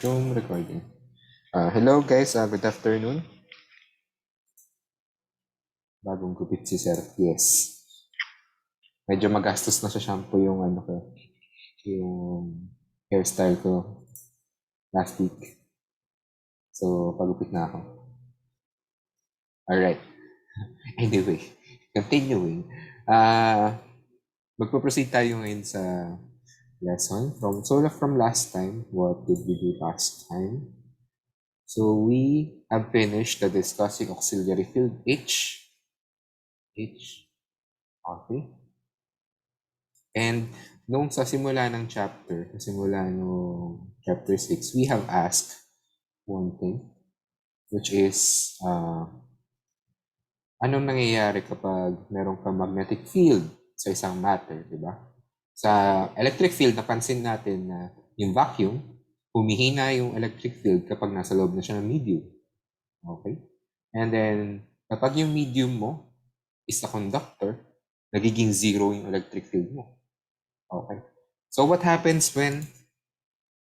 Zoom recording. Hello guys, good afternoon. Bagong gupit si Sir. Yes. Medyo magastos na sa shampoo yung yung hairstyle ko last week. So, pagupit na ako. Alright. Anyway, continuing. Magpo-proceed tayo ngayon sa lesson. From last time, what did we do last time? So, we have finished the discussing auxiliary field H. Okay. And nung sa simula ng chapter, sa simula ng chapter 6, we have asked one thing, which is, anong nangyayari kapag meron ka magnetic field sa isang matter, di ba? Sa electric field, napansin natin na yung vacuum, humihina yung electric field kapag nasa loob na siya ng medium. Okay? And then, kapag yung medium mo is a conductor, nagiging zero yung electric field mo. Okay. So what happens when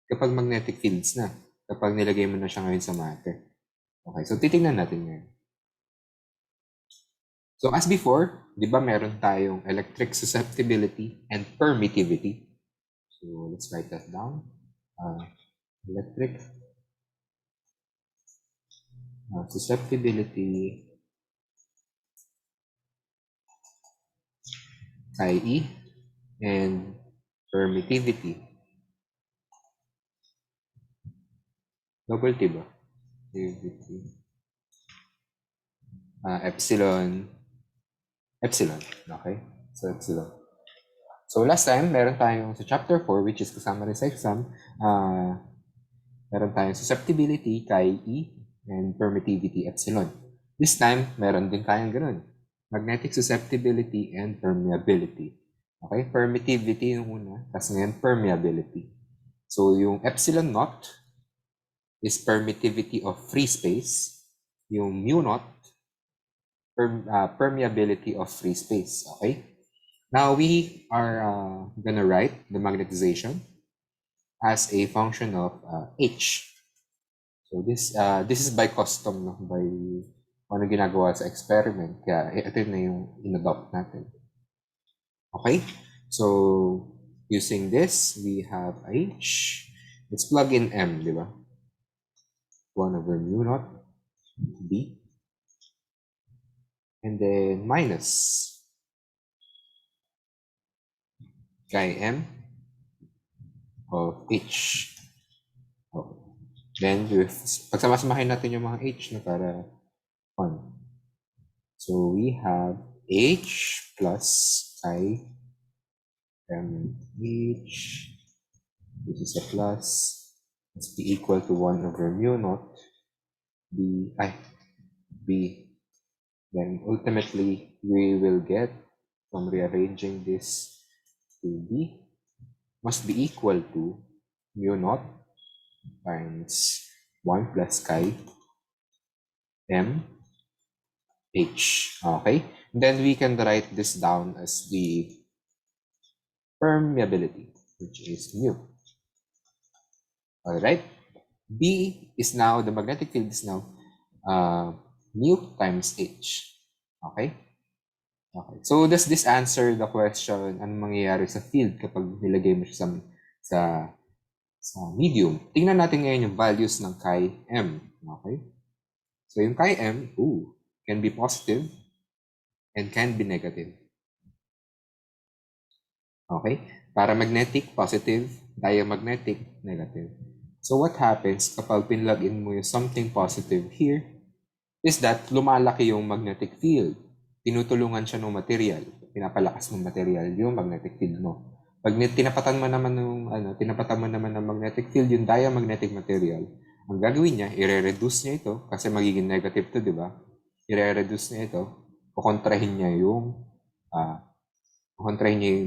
kapag magnetic fields na? Kapag nilagay mo na siya ngayon sa matter. Okay, so titingnan natin ngayon. So as before, di ba meron tayong electric susceptibility and permittivity. So let's write that down. Electric susceptibility, IE, and permittivity. Double T ba? Epsilon. Okay? So epsilon. So last time, meron tayong sa chapter 4, which is kasama rin sa exam, meron tayong susceptibility, Chi, and permittivity, epsilon. This time, meron din tayong ganun. Magnetic susceptibility and permeability. Okay? Permittivity yung una, tapos ngayon permeability. So yung epsilon naught is permittivity of free space. Yung mu naught, permeability of free space. Okay? Now we are gonna write the magnetization as a function of H. So this is by custom, no? By ano ginagawa sa experiment. Kaya ito na yung in-adopt natin. Okay? So using this, we have H. Let's plug in M, di ba? 1 over mu naught B. And then minus chi M of H. Okay. Then, pagsama-samahin natin yung mga H na para 1. So, we have H plus chi MH. This is a plus. Must be equal to 1 over mu naught B. Then, ultimately, we will get, from rearranging this to B, must be equal to mu naught times 1 plus chi M H. Okay? Then we can write this down as the permeability, which is mu. Alright? B is now, the magnetic field is now mu times H. Okay? Okay. So does this answer the question, anong mangyayari sa field kapag nilagay mo siya sa medium? Tingnan natin ngayon yung values ng chi M. Okay? So yung chi M, can be positive and can be negative. Okay? Paramagnetic, positive. Diamagnetic, negative. So what happens kapag pinlog-in mo yung something positive here is that lumalaki yung magnetic field. Tinutulungan siya ng material. Pinapalakas ng material yung magnetic field mo. Pag tinapatan mo naman ng magnetic field yung diamagnetic material, ang gagawin niya, i-reduce niya ito kasi magiging negative to, di ba? I-reduce niya ito, kukontrahin niya yung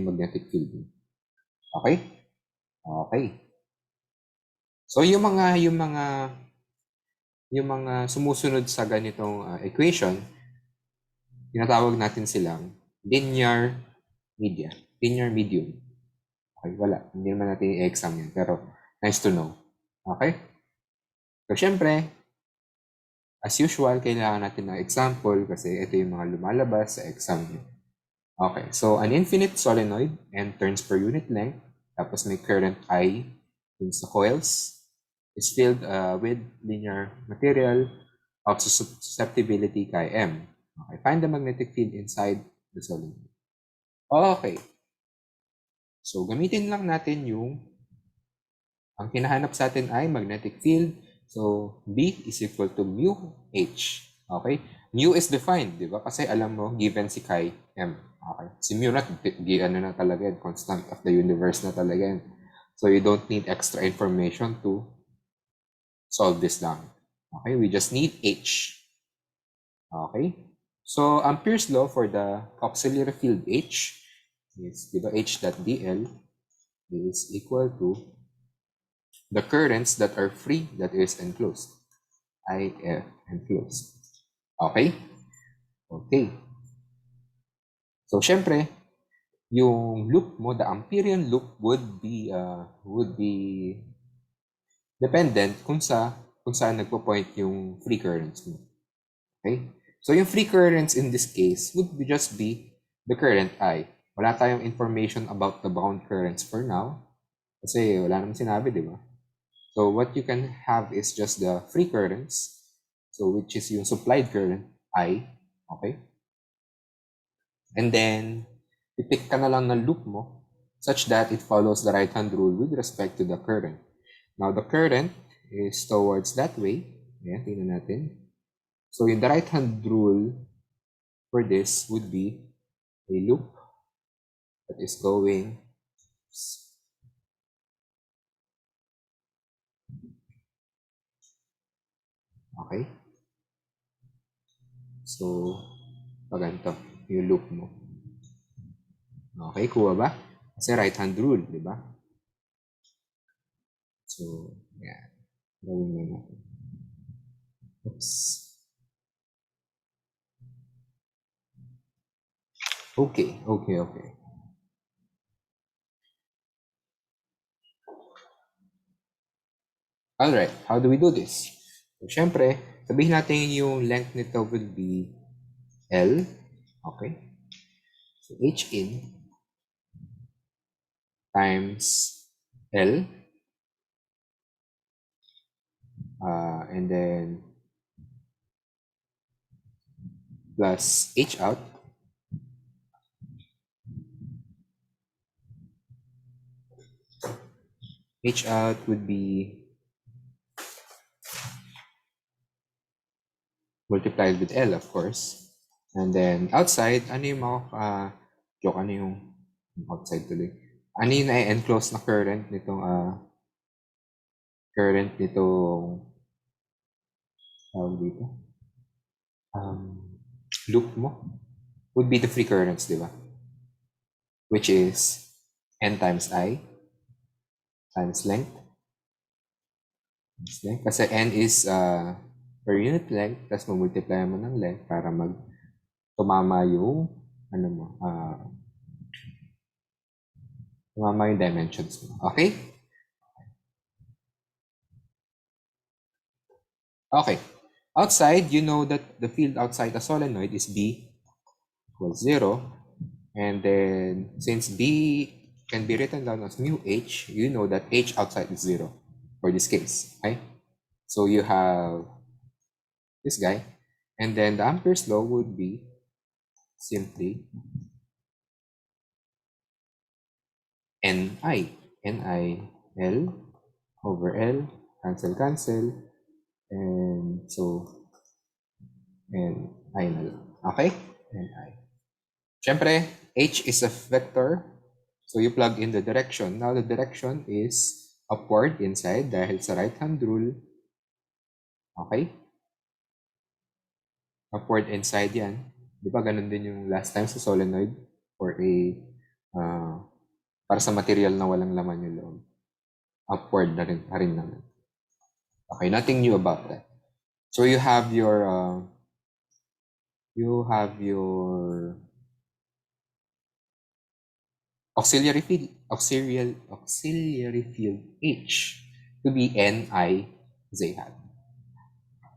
magnetic field. Okay? Okay. So yung mga sumusunod sa ganitong equation, tinatawag natin silang linear medium. Okay, wala. Hindi naman natin i-exam yan, pero nice to know. Okay? So, syempre, as usual, kailangan natin ng example kasi ito yung mga lumalabas sa exam niyo. Okay, so an infinite solenoid and turns per unit length, tapos may current I dun sa coils, is filled with linear material of susceptibility chi M. Okay, find the magnetic field inside the solenoid. Okay, so gamitin lang natin ang hinahanap sa atin ay magnetic field. So, B is equal to mu H. Okay? Mu is defined, di ba? Kasi alam mo, given si chi M. Okay? Si mu na, ano na talaga yan, constant of the universe na talaga yan. So, you don't need extra information to solve this down. Okay? We just need H. Okay? So, Ampere's law for the auxiliary field H is, di ba, H dot dl is equal to the currents that are free, that is enclosed. IF enclosed. Okay? Okay. So, syempre, yung loop mo, the Amperian loop would be dependent kung saan nagpo-point yung free currents mo. Okay? So, yung free currents in this case would just be the current I. Wala tayong information about the bound currents for now. Kasi wala naman sinabi, di ba? So what you can have is just the free currents, so which is yung supplied current, I, okay? And then, pipick ka na lang ng loop mo such that it follows the right-hand rule with respect to the current. Now, the current is towards that way. Ayan, tingnan natin. So, yung the right-hand rule for this would be a loop that is going okay? So, ganito yung loop mo. Okay, kuha ba? Kasi right-hand rule, di ba? So, yeah. Gawin na natin. Oops. Okay. Alright, how do we do this? So, syempre, sabihin natin yung length nito will be L. Okay? So, H in times L. And then plus H out. H out would be multiplied with L, of course. And then outside, ano yung mga, joke, ano yung outside tuloy? Ano yung na-enclose na current nitong, dito? Loop mo would be the free currents, di ba? Which is N times I times length. Kasi N is per unit length, tapos multiply mo ng length para tumama yung tumama yung dimensions mo. Okay? Okay. Outside, you know that the field outside a solenoid is B equals 0. And then, since B can be written down as mu H, you know that H outside is 0 for this case. Okay? So you have this guy. And then the Ampere's law would be simply Ni. Ni L over L. Cancel. And so, Ni na lang. Okay? Ni. Siyempre, H is a vector. So you plug in the direction. Now the direction is upward inside dahil sa right-hand rule. Okay? Upward inside yan. Di ba ganun din yung last time sa solenoid? For para sa material na walang laman yung loob. Upward na rin naman. Okay, nothing new about that. So you have your auxiliary field H to be Ni Z hat.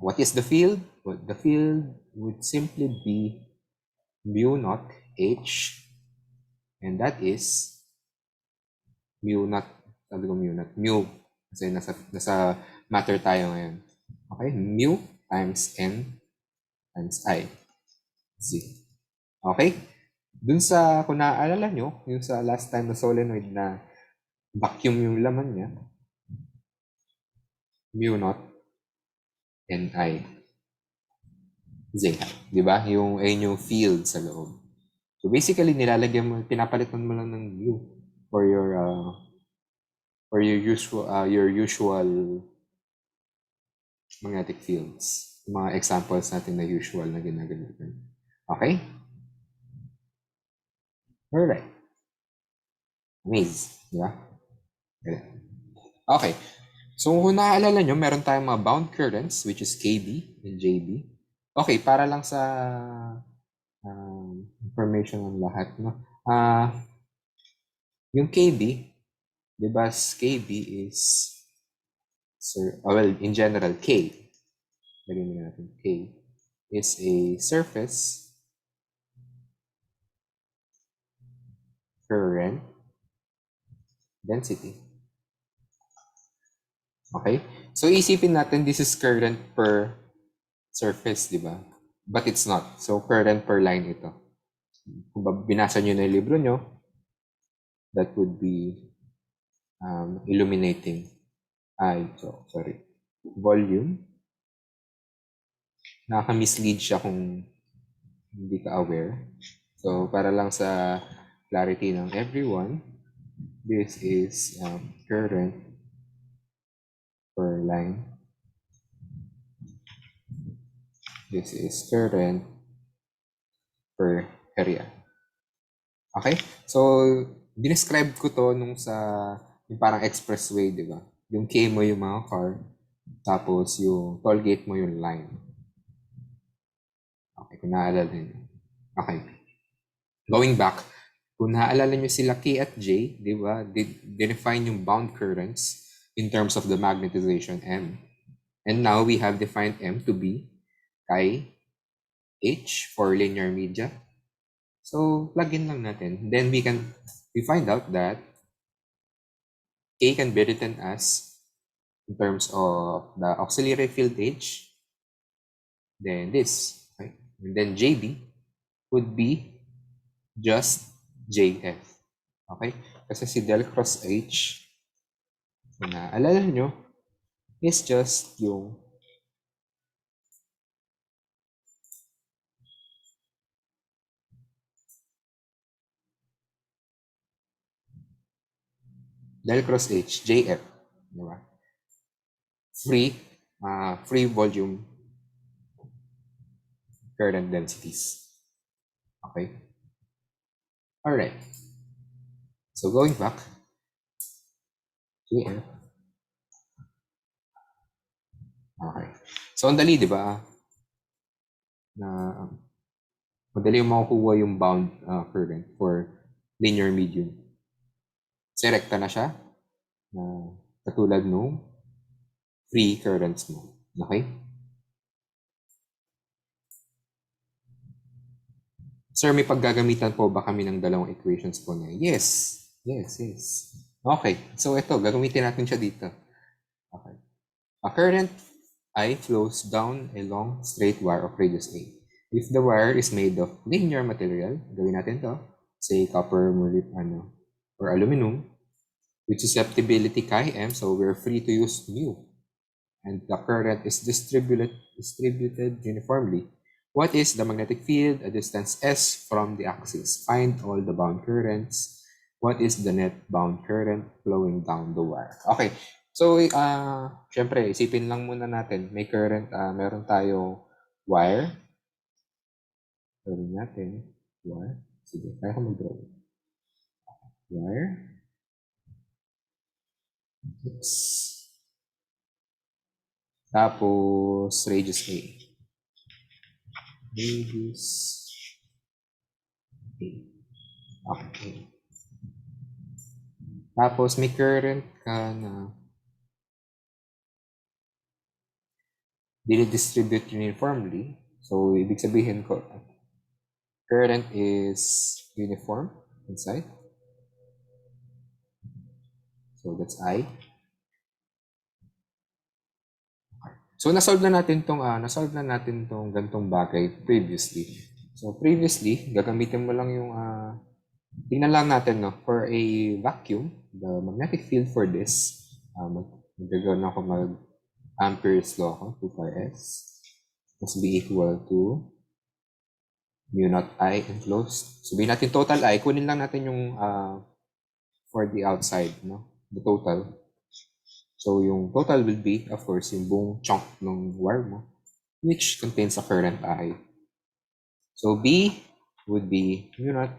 What is the field? Well, the field would simply be mu naught H, and that is mu naught, sabi ko mu naught, mu, kasi nasa matter tayo ngayon. Okay, mu times N times I, Z. Okay? Dun sa, kung naaalala nyo, yung sa last time na solenoid na vacuum yung laman niya, mu naught Ni Z hat. Di ba? Ayun yung field sa loob. So basically, nilalagyan mo, pinapalitan mo lang ng mu for your usual magnetic fields. Yung mga examples natin na usual na ginagamitan. Okay? Alright. Amaze. Di ba? Okay. So kung naaalala nyo, meron tayong mga bound currents, which is KB and JB. Okay, para lang sa information ng lahat, no? Yung KB, di ba, KB is, well, in general, K, lagyan mo natin, K, is a surface current density. Okay? So, isipin natin, this is current per surface, di ba? But it's not. So, current per line ito. Kung binasa nyo na yung libro nyo, that would be illuminating. Volume. Nakaka-mislead siya kung hindi ka aware. So, para lang sa clarity ng everyone, this is current per line. This is current per area. Okay? So, dinescribe ko to nung yung parang expressway, di ba? Yung K mo yung mga car, tapos yung toll gate mo yung line. Okay, kung naaalala nyo. Okay. Going back, kung naaalala nyo sila K at J, di ba? Define yung bound currents in terms of the magnetization M. And now we have defined M to be chi H for linear media. So, plug in lang natin. Then we find out that K can be written as in terms of the auxiliary field H, then this. Okay? And then JB would be just JF. Okay? Kasi si del cross H, kung naalala nyo, is just yung del cross H, JF. Diba? Free volume current densities. Okay? Alright. So going back, JF. Okay. So, ang dali, di ba? Madali yung makukuha yung bound current for linear medium. Kasi rekta na siya, katulad nung free currents mo. Okay? Sir, may paggagamitan po ba kami ng dalawang equations po na? Yes. Okay. So, ito, gagamitin natin siya dito. Okay. A current I flows down a long straight wire of radius A. If the wire is made of linear material, gawin natin to, say copper, or aluminum, with susceptibility chi M, so we're free to use mu. And the current is distributed uniformly. What is the magnetic field? A distance S from the axis. Find all the bound currents. What is the net bound current flowing down the wire? Okay. So, syempre, isipin lang muna natin, may current, meron tayo wire. Gawin natin, wire. Sige, kaya ko mag-draw. Wire. Oops. Tapos, radius A. Radius A. Okay. Tapos, may current ka na dinidistribute uniformly. So, ibig sabihin ko, current is uniform inside. So, that's I. So, nasolve na natin tong gantong bagay previously. So, previously, gagamitin mo lang yung, tingnan lang natin, no, for a vacuum, the magnetic field for this, magagawin ako Ampere's law ko, 2 pi s must be equal to mu naught I enclosed. Sabihin natin total I, kunin lang natin yung for the outside, no? The total. So, yung total will be, of course, yung buong chunk ng wire mo, which contains a current I. So, B would be mu naught.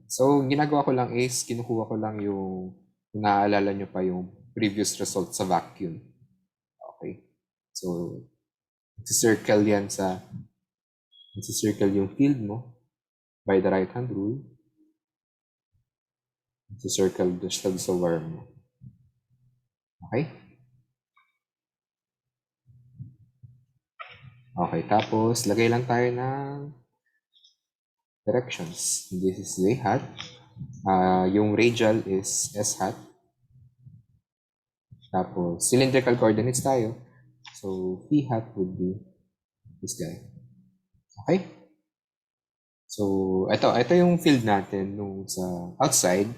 So, ginagawa ko lang is, kinukuha ko lang yung, kung naaalala nyo pa yung previous result sa vacuum. Okay. So, circle yan circle yung field mo by the right-hand rule. Circle just sa wire mo. Okay? Okay, tapos lagay lang tayo ng directions. This is Z hat. Yung radial is S hat. Tapos cylindrical coordinates tayo. So P hat would be this guy. Okay? So ito yung field natin nung sa outside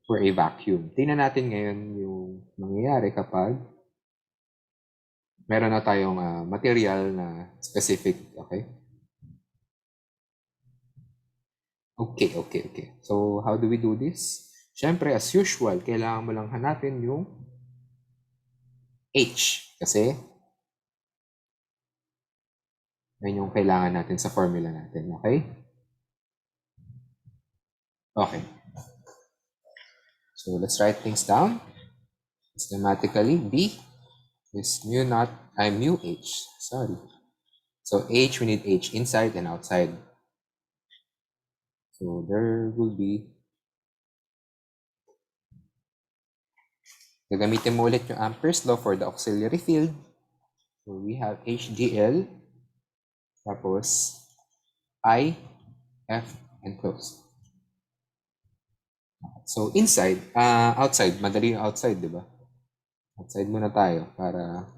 for a vacuum. Tingnan natin ngayon yung mangyayari kapag meron na tayong material na specific. Okay? Okay. So, how do we do this? Siyempre, as usual, kailangan mo lang hanapin yung H. Kasi, yan yung kailangan natin sa formula natin. Okay? Okay. So, let's write things down. Systematically, B is mu H. Sorry. So, H, we need H inside and outside. So, there will be, gagamitin mo ulit yung Ampere's law for the auxiliary field. So, we have HDL, tapos I, F, and close. So, outside, madali yung outside, di ba? Outside muna tayo para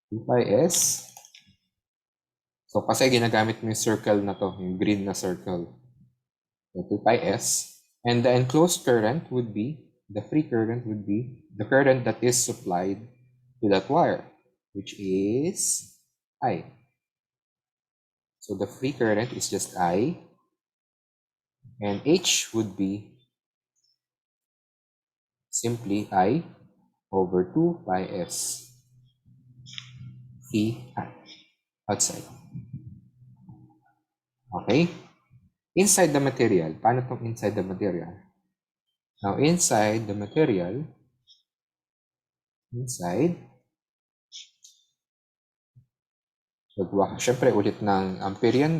2 pi s. So, kasi ginagamit mo yung circle na to, yung green na circle. So, 2 pi s. And the enclosed current would be, the free current would be the current that is supplied to that wire, which is I. So, the free current is just I. And H would be simply I over 2 pi s. P outside. Okay? Inside the material. Paano itong inside the material? Now, inside the material, gagawa ka syempre ulit ng Amperian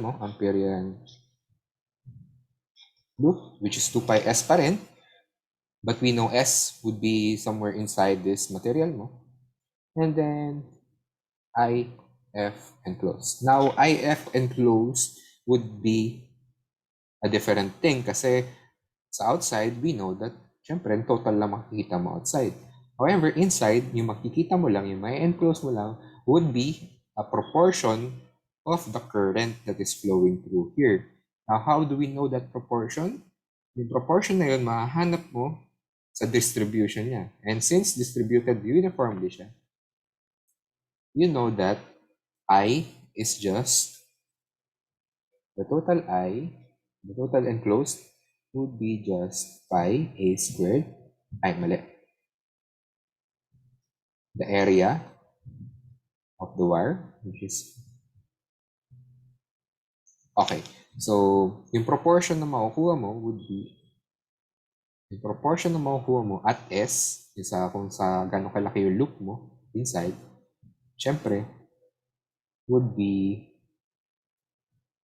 loop, which is 2 pi s pa rin. But we know S would be somewhere inside this material mo. And then, I, F, and close. Now, I, F, and close would be a different thing kasi sa outside, we know that syempre, total lang makikita mo outside. However, inside, yung makikita mo lang, yung may enclose mo lang, would be a proportion of the current that is flowing through here. Now, how do we know that proportion? Yung proportion na yun, mahahanap mo sa distribution niya. And since distributed uniformly siya, you know that I is just the total enclosed would be just pi a squared. Ay, mali. The area of the wire, which is okay. So, yung proportion na makukuha mo would be at S, kung sa gano'ng kalaki yung loop mo inside, syempre, would be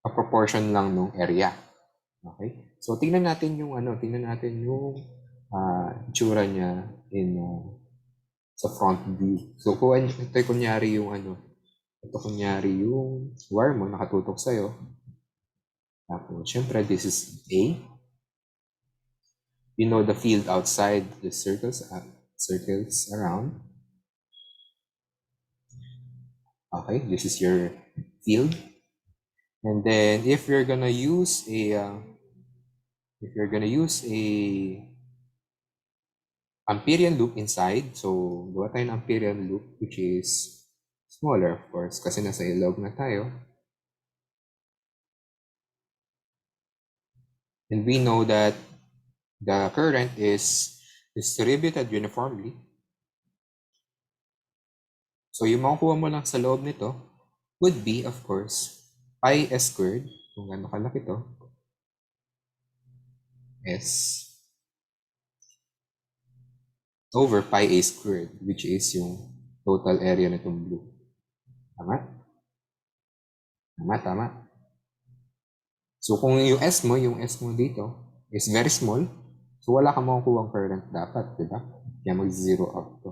a proportion lang ng area. Okay? So, tingnan natin yung itsura niya in sa front view. So, kung ito kunyari yung wire mo nakatutok sa'yo. Tapos, syempre, this is A. You know the field outside the circles around. Okay, this is your field. And then, if you're gonna use a Amperian loop inside. So, gawa tayo ng Amperian loop which is smaller, of course, kasi nasa ilog na tayo. And we know that the current is distributed uniformly. So, yung makukuha mo lang sa loob nito would be, of course, pi s squared, kung gaano kalaki to, s over pi a squared, which is yung total area nitong blue. Tama? Tama. So, kung yung S mo dito is very small, so wala kang makukuha ang current dapat, di ba? Kaya mag-zero out to.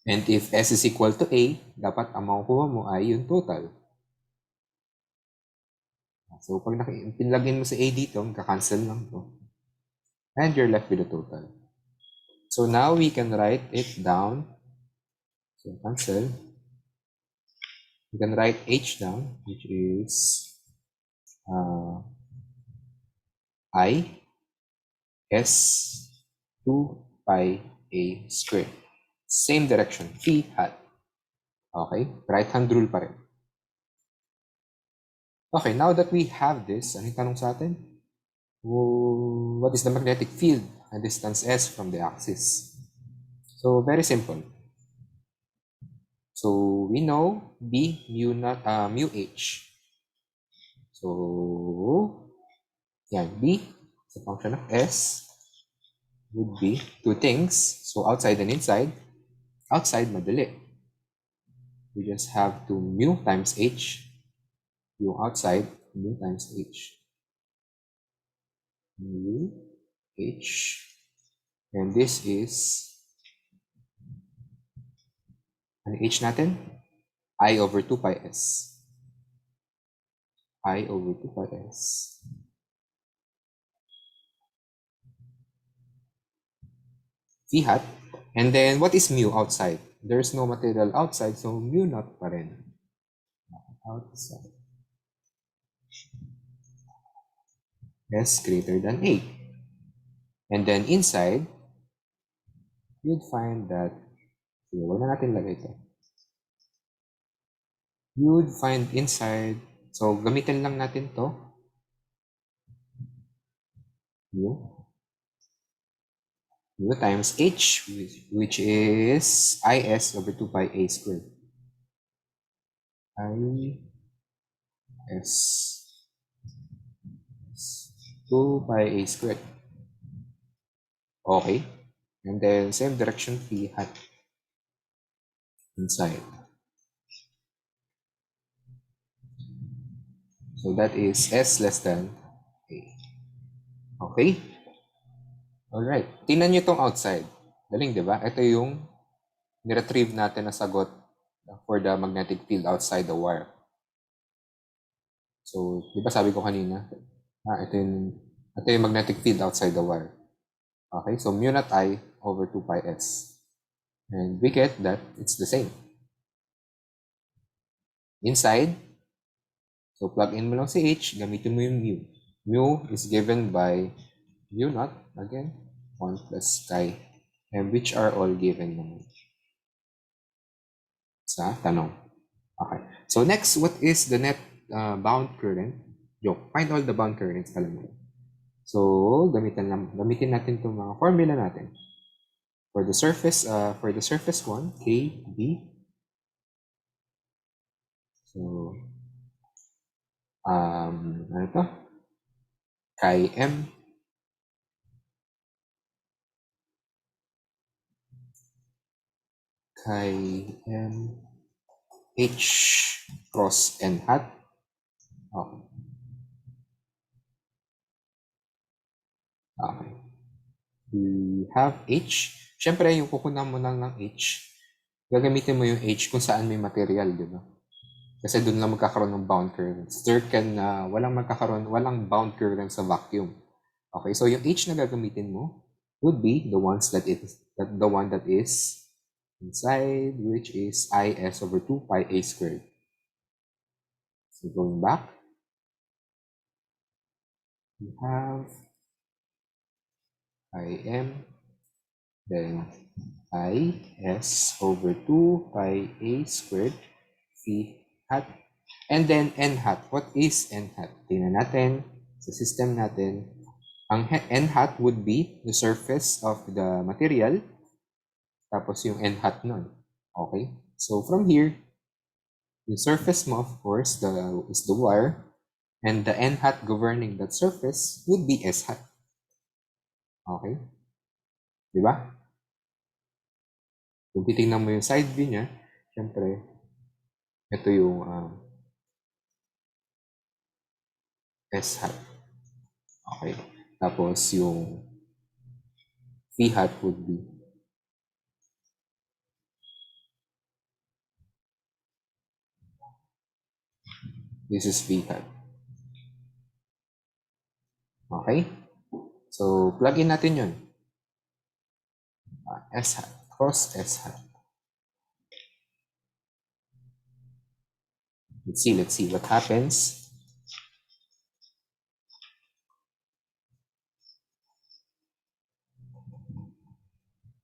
And if S is equal to A, dapat ang makukuha mo ay yung total. So, pag pinlagin mo sa A dito, magka-cancel lang to. And you're left with the total. So, now we can write it down. So, cancel. We can write H down, which is I S 2 pi A squared. Same direction, phi hat. Okay, right-hand rule pa rin. Okay, now that we have this, ano yung tanong sa atin? What is the magnetic field at distance S from the axis? So, very simple. So, we know B mu H. So, yan, B, is a function of S, would be two things. So, outside and inside. Outside, madali. We just have to mu times H. Yung outside, mu times H. Mu H. And this is, ano H natin? I over 2 pi S. I over 2 pi S. Phi hat. And then, what is mu outside? There's no material outside, so mu naught pa rin. Outside. S greater than 8. And then, inside, you'd find that, sige, wag na natin lagay ito. You'd find inside, so gamitin lang natin to. Mu times H, which is IS over 2 pi A squared. IS 2 pi A squared. Okay. And then same direction phi hat inside. So that is S less than A. Okay? Alright. Tingnan nyo itong outside. Galing, di ba? Ito yung niretrieve natin na sagot for the magnetic field outside the wire. So, di ba sabi ko kanina? Ito yung magnetic field outside the wire. Okay, so mu naught I over 2 pi S. And we get that it's the same. Inside, so plug in mo lang si H, gamitin mo yung mu. Mu is given by mu naught, again, 1 plus chi, and which are all given naman sa tanong. Okay, so next, what is the net bound current? Find all the bound currents, alam mo. So, gamitin natin itong mga formula natin. For the surface one, K, B. So, ano to? Chi M. Chi M H cross N hat. Okay. Okay. We have H. Siyempre, yung kukunan mo lang ng H, gagamitin mo yung H kung saan may material, di ba? Kasi doon lang magkakaroon ng bound currents. There can, walang bound current sa vacuum. Okay, so yung H na gagamitin mo would be the one that is inside, which is Is over 2 pi A squared. So going back, we have Im, then Is over 2 pi A squared phi hat. And then n hat. What is n hat? Tingnan natin sa system natin. Ang n hat would be the surface of the material. Tapos yung n hat nun. Okay? So from here, yung surface mo, of course, is the wire. And the n hat governing that surface would be s hat. Okay? Di ba? Kung titingnan mo yung side view niya, syempre, ito yung s hat. Okay. Tapos yung phi hat would be this is phi hat. Okay? So, plug in natin yun. S hat, cross S hat. Let's see what happens.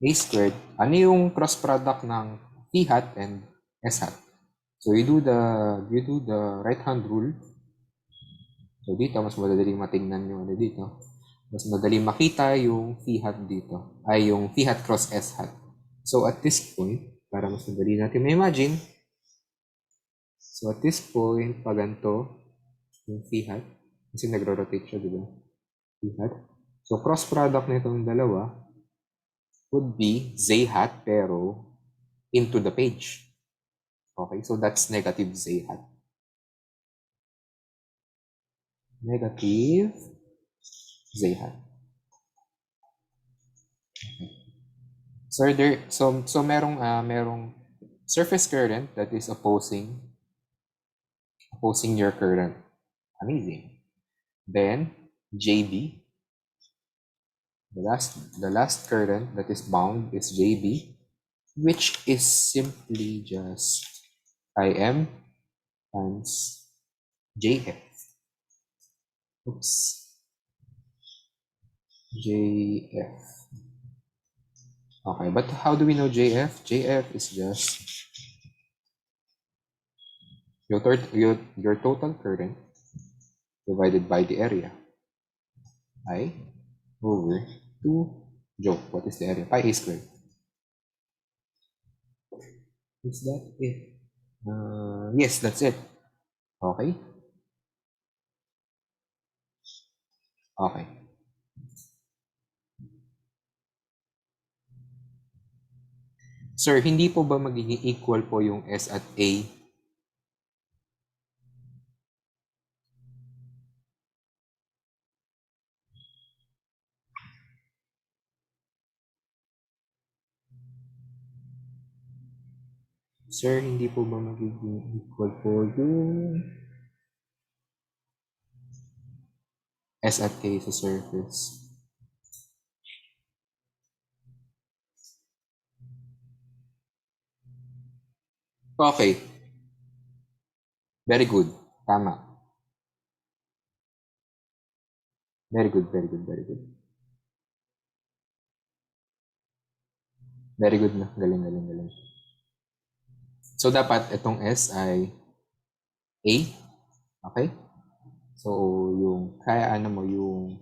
A squared, ano yung cross product ng P hat and S hat? So you do the right hand rule. So dito, mas madali matingnan yung ano dito. Mas madali makita yung phi hat dito. Ay, yung phi hat cross S hat. So at this point, para mas madali natin ma-imagine. So at this point, pag ganito, yung phi hat, kasi nagro-rotate siya, di ba? Phi hat. So cross product na itong dalawa would be z hat pero into the page. Okay, so that's negative z hat. Negative z hat. Okay. So merong surface current that is opposing your current. Amazing. Then JB, the last current that is bound is JB, which is simply just Im times JF. Oops. JF. Okay, but how do we know JF? JF is just your total current divided by the area. I over 2 joke. What is the area? Pi A squared. Is that it? Yes, that's it. Okay. Okay. Sir, hindi po ba magiging equal po yung S at A? Sir, hindi po ba magiging equal po yung S at A sa surface? Okay. Very good. Tama. Very good, very good, very good. Very good na. Galing, galing, galing. So, dapat itong S ay A. Okay? So, yung kaya ano mo, yung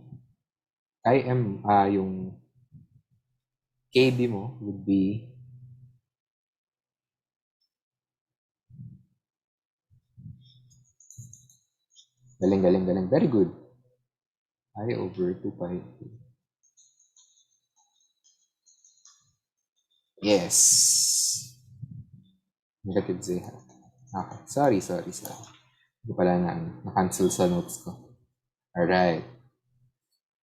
yung KB mo would be galing, galing, galing. Very good. I over 2 pi. Yes. Negative Z hat. Okay. Sorry. Hindi pala na-cancel sa notes ko. Alright.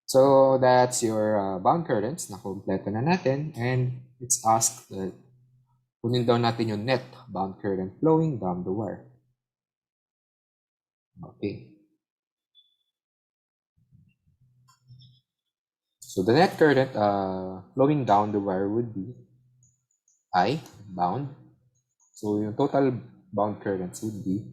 So that's your bound currents. Nakompleto na natin. And it's asked that kunin daw natin yung net bound current flowing down the wire. Okay. So the net current flowing down the wire would be I bound. So yung total bound currents would be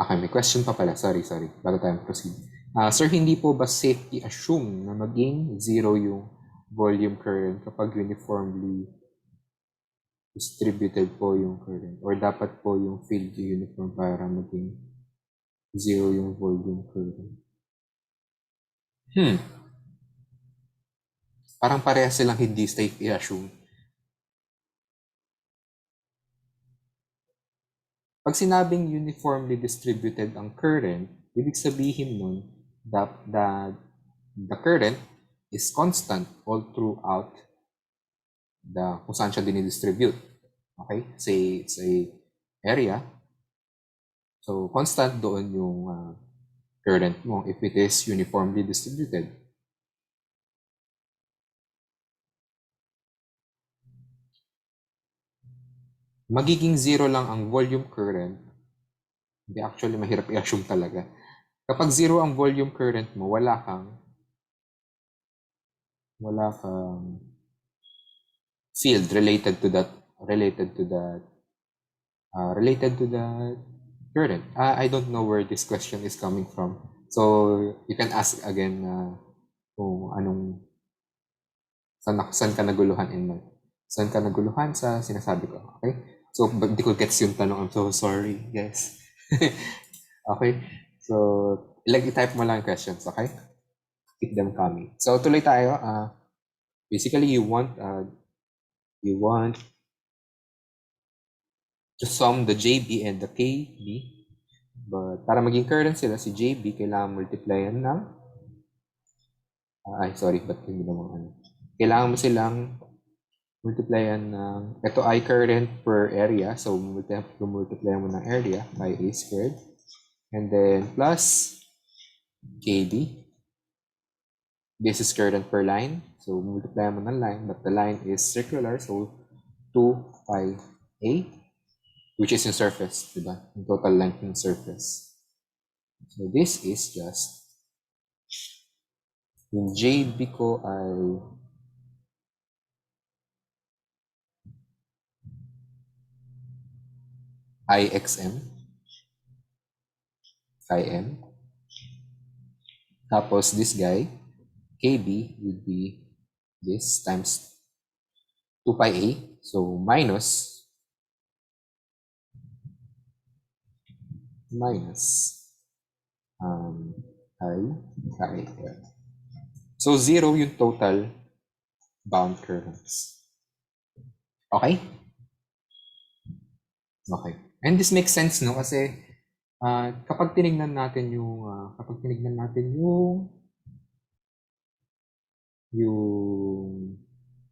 okay, may question pa pala. Sorry. Bago tayo proceed. Sir, hindi po ba safe i-assume na maging zero yung volume current kapag uniformly distributed po yung current? Or dapat po yung field uniform para maging zero yung volume current? Parang parehas silang hindi safe i-assume. Pag sinabing uniformly distributed ang current, ibig sabihin nun that the current is constant all throughout kung saan siya dinidistribute. Okay? Say it's a area. So, constant doon yung current mo if it is uniformly distributed. Magiging zero lang ang volume current. Hindi, actually, mahirap i-assume talaga. Kapag zero ang volume current mo, wala kang field related to that current. I don't know where this question is coming from. So you can ask again kung saan ka naguluhan in math. Saan ka naguluhan sa sinasabi ko. Okay? So, di ko gets yung tanong. I'm so sorry, guys. Okay? So, i-type mo lang questions, okay? Keep them coming. So, tuloy tayo. Basically, you want to sum the JB and the KB. But para maging current sila, si JB, kailangan multiplyan ng ba't hindi naman kailangan mo silang multiplyan ng, ito ay current per area, so multiply mo ng area by A squared, and then plus KB, this is current per line, so multiply mo ng line, but the line is circular, so 2 pi A, which is yung surface, diba? Yung total length ng surface. So this is just, yung JB ko ay IXM, IM. Tapos this guy, KB would be this times 2 pi A. So minus I. So 0 yung total bound currents. Okay? Okay. And this makes sense, no? Kasi kapag tinignan natin yung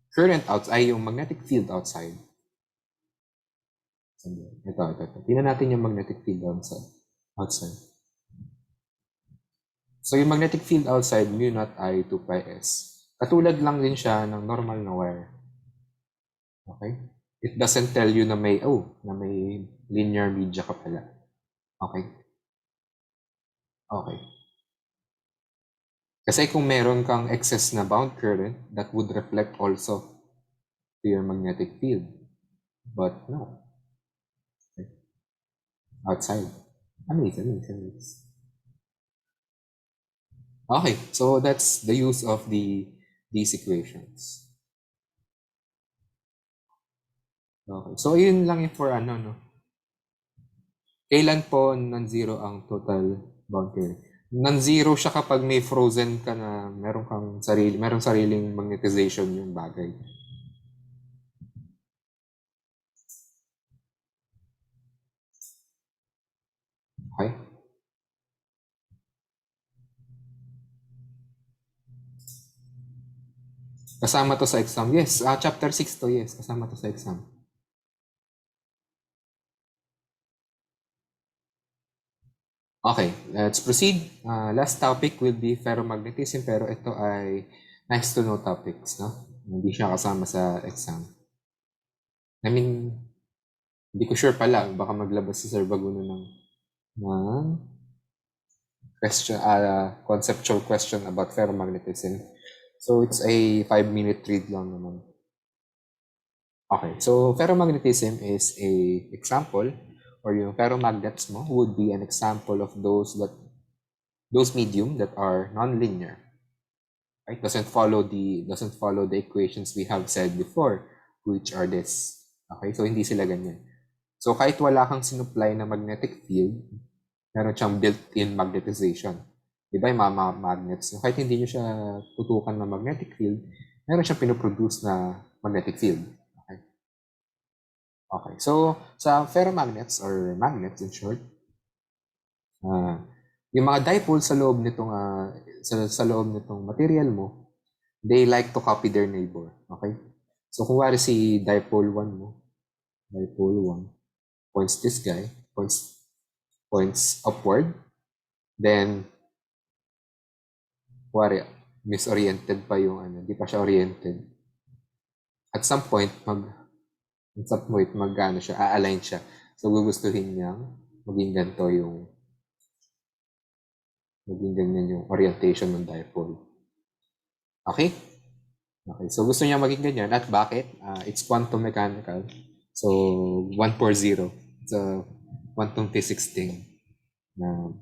current outside, yung magnetic field outside. Ito. Tingnan natin yung magnetic field outside. So yung magnetic field outside, mu naught I 2 pi S. Katulad lang din siya ng normal na wire. Okay? It doesn't tell you na may linear media ka pala. Okay? Okay. Kasi kung meron kang excess na bound current, that would reflect also to your magnetic field. But no. Okay. Outside. Amazing. Okay, so that's the use of these equations. Okay, so yun lang yung for no? Kailan po non-zero ang total bound current? Non-zero siya kapag may frozen ka na merong sariling magnetization yung bagay. Okay? Kasama to sa exam. Yes, chapter 6 to, yes. Kasama to sa exam. Okay, let's proceed. Last topic will be ferromagnetism, pero ito ay nice to know topics, no? Hindi siya kasama sa exam. I mean, hindi ko sure pala. Baka maglabas si Sir Baguno ng question, conceptual question about ferromagnetism. So, it's a 5-minute read lang naman. Okay, so ferromagnetism is a example, or yung ferromagnets mo would be an example of those medium that are nonlinear. Right? Doesn't follow the equations we have said before, which are this. Okay, so hindi sila ganyan. So kahit wala kang sinupply na magnetic field, meron siyang built-in magnetization. Di ba yung mga magnets, kahit hindi nyo siya tutukan ng magnetic field, meron siyang pinoproduce na magnetic field. Okay, so sa ferromagnets or magnets in short, yung mga dipole sa loob nitong sa loob nitong material mo, they like to copy their neighbor. Okay? So kung wari si dipole 1 mo, dipole 1 points this guy, points upward, then wari misoriented pa yung hindi pa siya oriented. At some point siya, a-align siya. So gugustuhin niyang maging ganyan yung orientation ng dipole. Okay? Okay, so gusto niya maging ganyan. At bakit? It's quantum mechanical. So, 140. It's a quantum physics thing na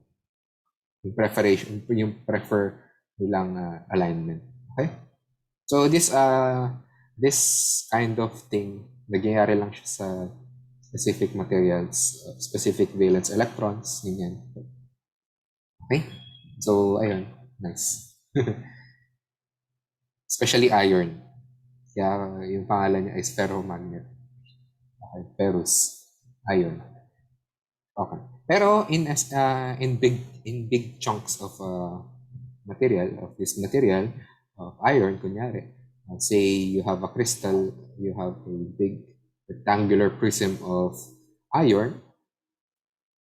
yung prefer nilang alignment. Okay? So, this kind of thing, nagyayari lang siya sa specific materials, specific valence electrons, ganyan. Okay? So, ayun. Nice. Especially iron. Kaya yung pangalan niya is ferromagnet. Okay, ferrous. Iron. Okay. Pero in big chunks of this material of iron, kunyari, say you have a crystal, you have a big rectangular prism of iron,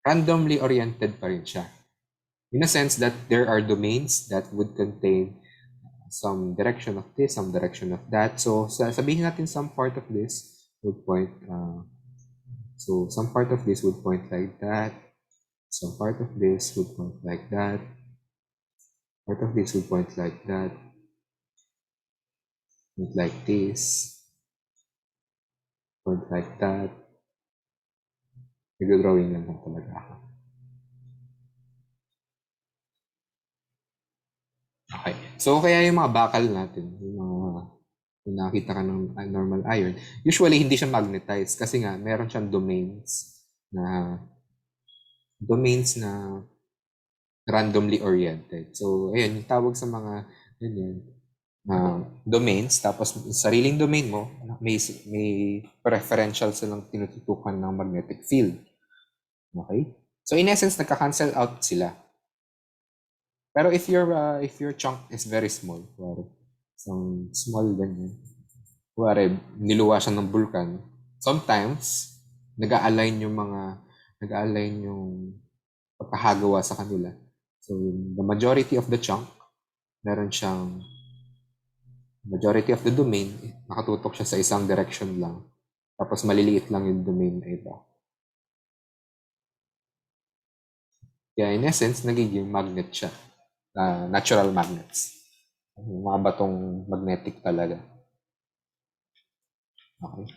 randomly oriented pa rin siya. In a sense that there are domains that would contain some direction of this, some direction of that. So sabihin natin some part of this would point some part of this would point like that. Some part of this would point like that. Part of this would point like that. Point like this. Point like that. Nag-drawing lang talaga ako. Okay. So, kaya yung mga bakal natin, kung nakita ka ng normal iron, usually hindi siya magnetized kasi nga meron siyang domains na randomly oriented. So, ayun, yung tawag sa mga ganyan, domains, tapos sariling domain mo, may preferential silang tinututukan ng magnetic field. Okay? So, in essence, nagka-cancel out sila. Pero if your chunk is very small, some small ganyan, niluwa siya ng vulkan, sometimes, nag-a-align yung pagkahagawa sa kanila. So, the majority of the chunk, majority of the domain, nakatutok siya sa isang direction lang. Tapos maliliit lang yung domain na iba. Kaya in essence, nagiging magnet siya. Natural magnets. Yung mga batong magnetic talaga. Okay.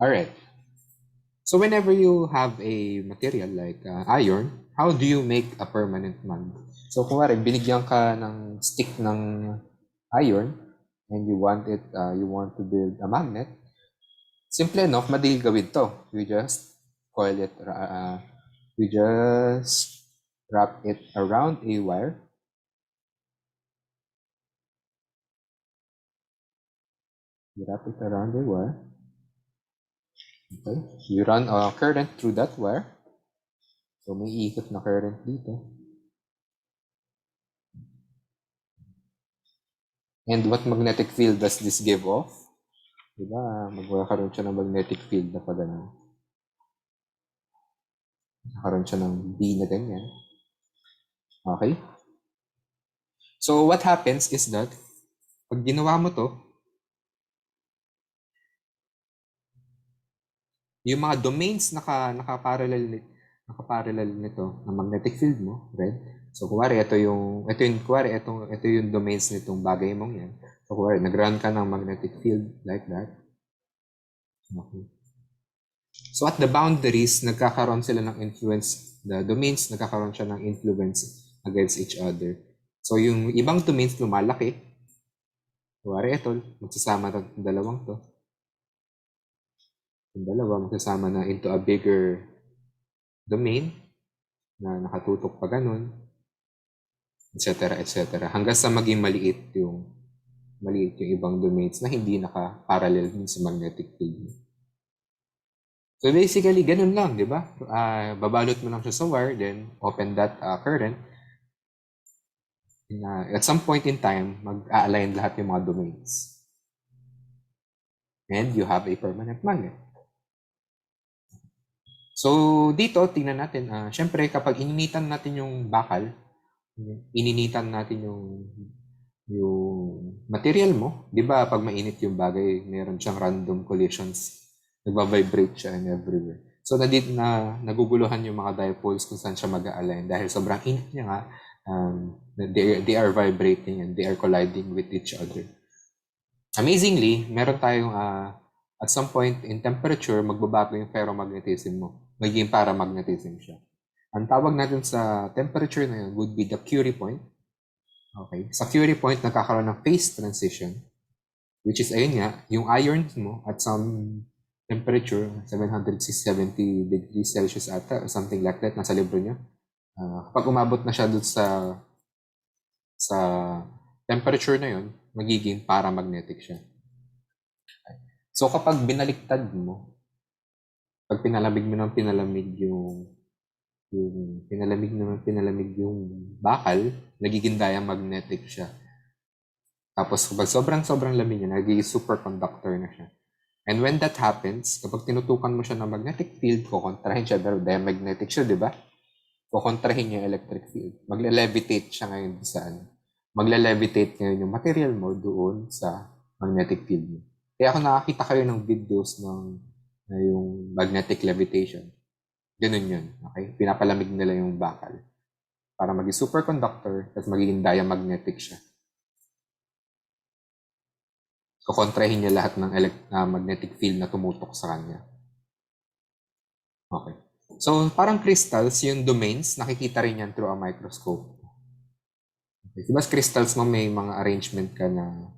Alright. So whenever you have a material like iron, how do you make a permanent magnet? So kung binigyan ka ng stick ng iron and you want to build a magnet, simple enough, madali gawin to. You just coil it, you just wrap it around a wire. You wrap it around a wire. Okay. You run a current through that wire. So may ikot na current dito. And what magnetic field does this give off? Diba? Magkakaroon siya ng magnetic field na pag ano. Magkakaroon siya ng B na ganyan. Okay? So what happens is that pag ginawa mo to, yung mga domains naka-parallel nito ng magnetic field mo, red. So kuwari ito yung domains nitong bagay mong yan. So kuwari nag-run ka ng magnetic field like that. Okay. So at the boundaries, nagkakaroon sila ng influence. The domains, nagkakaroon siya ng influence against each other. So yung ibang domains lumalaki. Kuwari ito, magsasama ng dalawang to. Yung dalawa magsasama na into a bigger domain na nakatutok pa ganun, etc. etc. Hanggang sa maging maliit yung ibang domains na hindi naka-parallel sa magnetic field. So basically, ganun lang, di ba? Babalot mo lang siya sa wire, then open that current. At some point in time, mag-align lahat yung mga domains. And you have a permanent magnet. So dito, tingnan natin, syempre kapag ininitan natin yung bakal, ininitan natin yung material mo, di ba pag mainit yung bagay, meron siyang random collisions. Nagba-vibrate siya and everywhere. So naguguluhan yung mga dipoles kung saan siya mag-align dahil sobrang init niya nga, they are vibrating and they are colliding with each other. Amazingly, meron tayong at some point in temperature, magbabago yung ferromagnetism mo. Magiging paramagnetism siya. Ang tawag natin sa temperature na yun would be the Curie point. Okay. Sa Curie point, nagkakaroon ng phase transition, which is, ayun nga, yung ions mo at some temperature, 770 degrees Celsius ata, or something like that, nasa libro niya. Kapag umabot na siya doon sa temperature na yun, magiging paramagnetic siya. So kapag binaliktad mo, pag pinalamig mo ng pinalamig yung bakal, nagiging diamagnetic siya. Tapos kapag sobrang lamig niya, nagiging superconductor na siya. And when that happens, kapag tinutukan mo siya ng magnetic field, kukontrahin siya, pero diamagnetic siya, di ba? Kukontrahin niya yung electric field. Magle-levitate siya ngayon saan? Magle-levitate ngayon yung material mo doon sa magnetic field mo. Kaya kung nakakita kayo ng videos ng yung magnetic levitation, ganun yun. Okay? Pinapalamig nila yung bakal para maging superconductor at magiging diamagnetic siya. Kukontrahin niya lahat ng magnetic field na tumutok sa kanya. Okay. So, parang crystals, yung domains, nakikita rin yan through a microscope. Okay. Diba crystals mo may mga arrangement ka na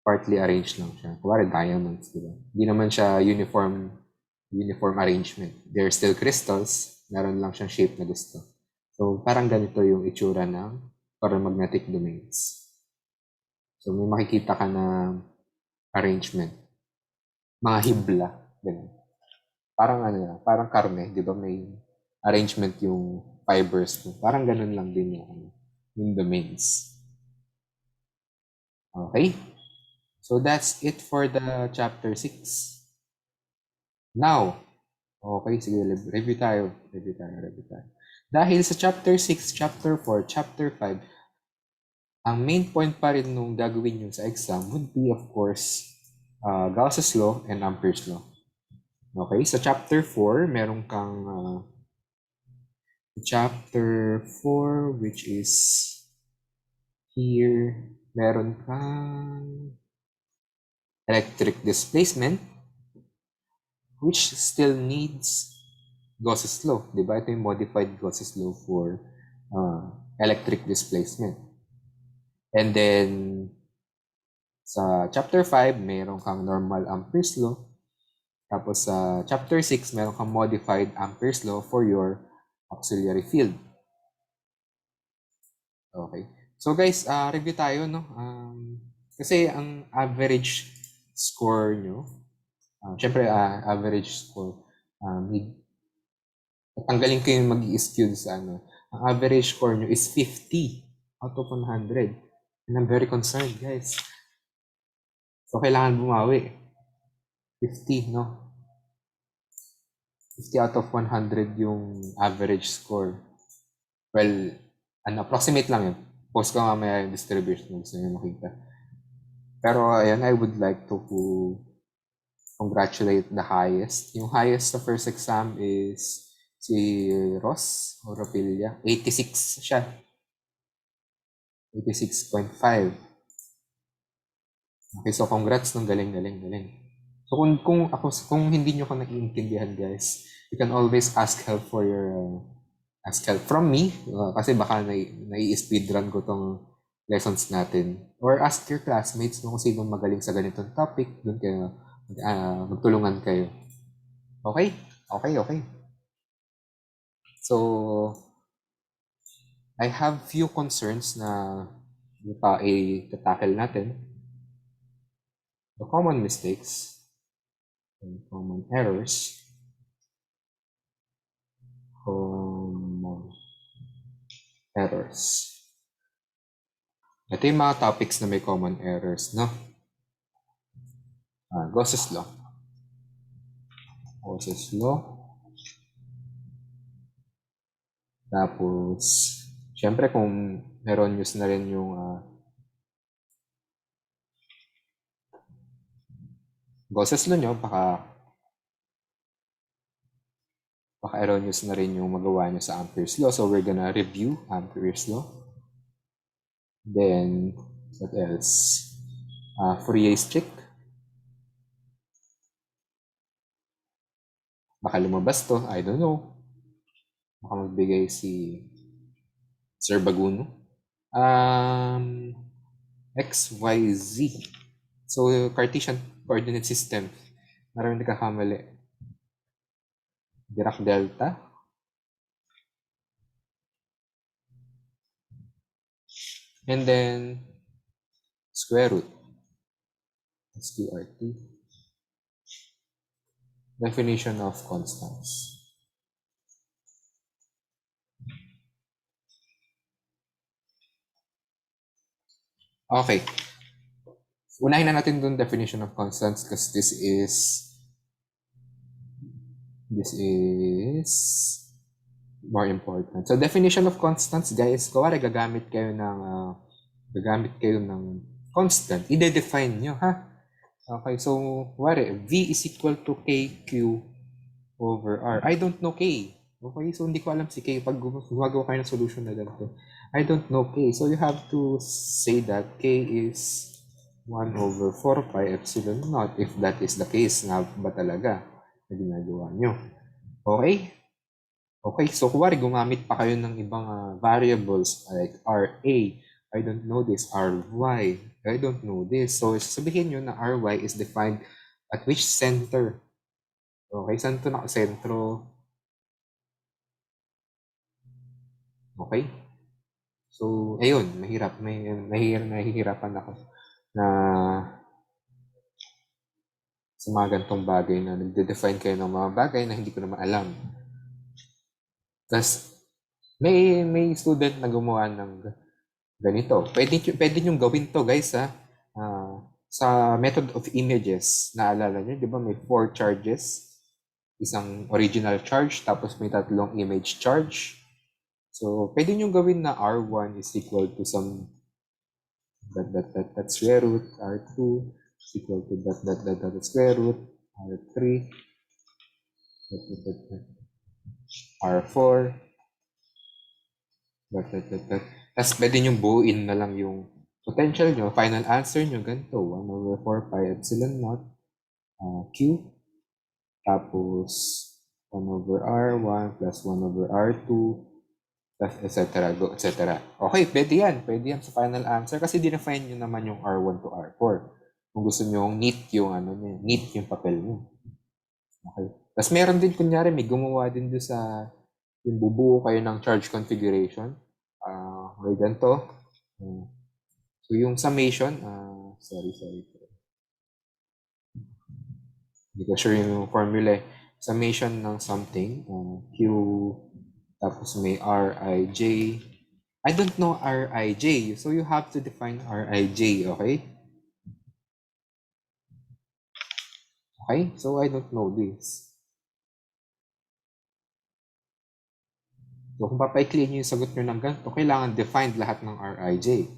partly arranged lang siya. Kuwari diamonds, diba? Hindi naman siya uniform arrangement. They're still crystals, meron lang siyang shape na gusto. So, parang ganito yung itsura ng paramagnetic domains. So, may makikita ka na arrangement. Mga hibla. Ganun. Parang karne, di ba? May arrangement yung fibers mo. Parang ganun lang din yung domains. Okay? So that's it for the chapter 6. Now, okay, sige, review tayo. Dahil sa chapter 6, chapter 4, chapter 5, ang main point pa rin nung gagawin nyo sa exam would be, of course, Gauss's law and Ampere's law. Okay, sa chapter 4, meron kang chapter 4, which is here, meron kang electric displacement, which still needs Gauss's law. Diba? Ito yung modified Gauss's law for electric displacement. And then, sa chapter 5, meron kang normal Ampere's law. Tapos sa chapter 6, meron kang modified Ampere's law for your auxiliary field. Okay. So guys, review tayo, no? Kasi ang average score nyo, syempre average score, tanggalin ko yung mag-i-skew sa ano. Ang average score nyo is 50 out of 100. And I'm very concerned, guys. So, kailangan bumawi. 50, no? 50 out of 100 yung average score. Well, approximate lang yun. Post ko mamaya yung distribution kung gusto nyo makita. Pero, ayan, I would like to congratulate the highest. Yung highest sa first exam is si Ross Oropilia. 86 siya. 86.5. Okay, so congrats ng galing. So kung hindi nyo ko naiintindihan, guys, you can always ask help for your ask help from me kasi baka nai-speedrun ko tong lessons natin, or ask your classmates kung sino magaling sa ganitong topic, doon kayo magtulungan kayo. Okay? Okay. So I have few concerns na i-tackle natin. The common mistakes and common errors. Common errors. Ito yung mga topics na may common errors, no? Gauss's law. Gauss's law. Tapos, syempre kung meron use na rin yung Gauss's law nyo, baka erroneous na rin yung magawa nyo sa Ampere's law. So, we're gonna review Ampere's law. Then, what else? Fourier's trick. Baka lumabas to, I don't know. Baka magbigay si Sir Baguno. X, Y, Z. So, Cartesian coordinate system. Maraming nagkakamali. Dirac delta. And then, square root. SQRT. Definition of constants. Okay. Unahin na natin dun definition of constants because this is more important. So, definition of constants, guys, kawari gagamit kayo ng constant. I-define nyo, ha? Okay, so, kawari, V is equal to KQ over R. I don't know K. Okay, so hindi ko alam si K. Pag gumagawa kayo ng solution na ganito, I don't know K. So, you have to say that K is 1 over 4 pi epsilon naught if that is the case nga ba talaga na ginagawa nyo. Okay? Okay, so kuwari gumamit pa kayo ng ibang variables like RA. I don't know this. RY. I don't know this. So, sabihin nyo na RY is defined at which center? Okay, saan ito nakasentro? Okay? So, ayun, nahihirapan ako na sa mga ganitong bagay na nagde-define kayo ng mga bagay na hindi ko naman alam. Tapos, may student na gumawa ng ganito. Pwede nyo gawin to, guys, ha? Sa method of images, naalala nyo, di ba may 4 charges? Isang original charge, tapos may 3 image charge. So, pwede nyo gawin na R1 is equal to some that square root, R2 is equal to that square root, R3, R4, that. Tapos pwede nyo buuin na lang yung potential nyo, final answer nyo, ganito, 1 over 4 pi epsilon naught Q, tapos 1 over R1 plus 1 over R2, etc. Okay, pwede yan sa final answer kasi define nyo naman yung R1 to R4. Kung gusto nyo neat yung papel nyo. Okay. Tapos meron din, kunyari, may gumawa din doon sa yung bubuo kayo ng charge configuration. May ganito. So yung summation, sorry. Hindi ko sure yung formula. Summation ng something, Q, tapos may R, I, J. I don't know Rij, so you have to define Rij, okay? Okay, so I don't know this. So kung papaikliin nyo yung sagot nyo ng ganito, kailangan defined lahat ng Rij.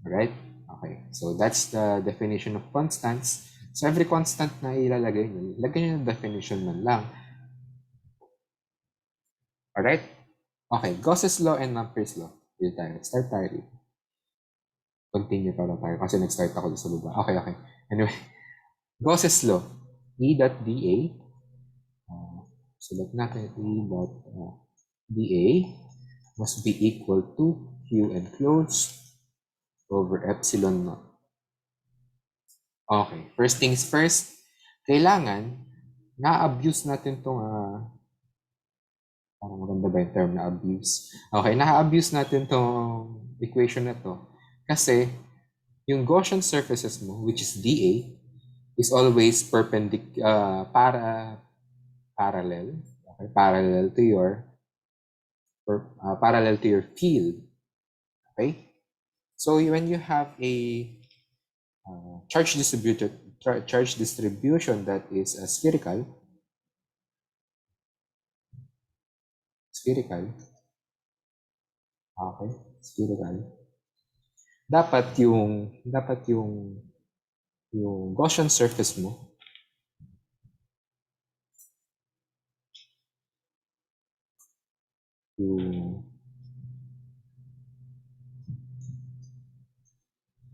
Alright? Okay, so that's the definition of constants. So every constant na ilalagay nyo, lagay nyo yung definition man lang. Alright? Okay, Gauss's law and Ampere's law. Dito tayo. Start tayo. Continue pala tayo kasi nag-start ako sa baba. Okay. Anyway, Gauss's law. E dot dA. Select natin E dot dA must be equal to Q enclosed over epsilon naught. Okay, first things first, kailangan na-abuse natin itong parang maganda ba yung term na abuse? Okay, na-abuse natin itong equation na to kasi yung Gaussian surfaces mo, which is dA, is always parallel, okay, parallel to your field. Okay, so when you have a charge distribution that is spherical, okay, spherical, dapat yung Gaussian surface mo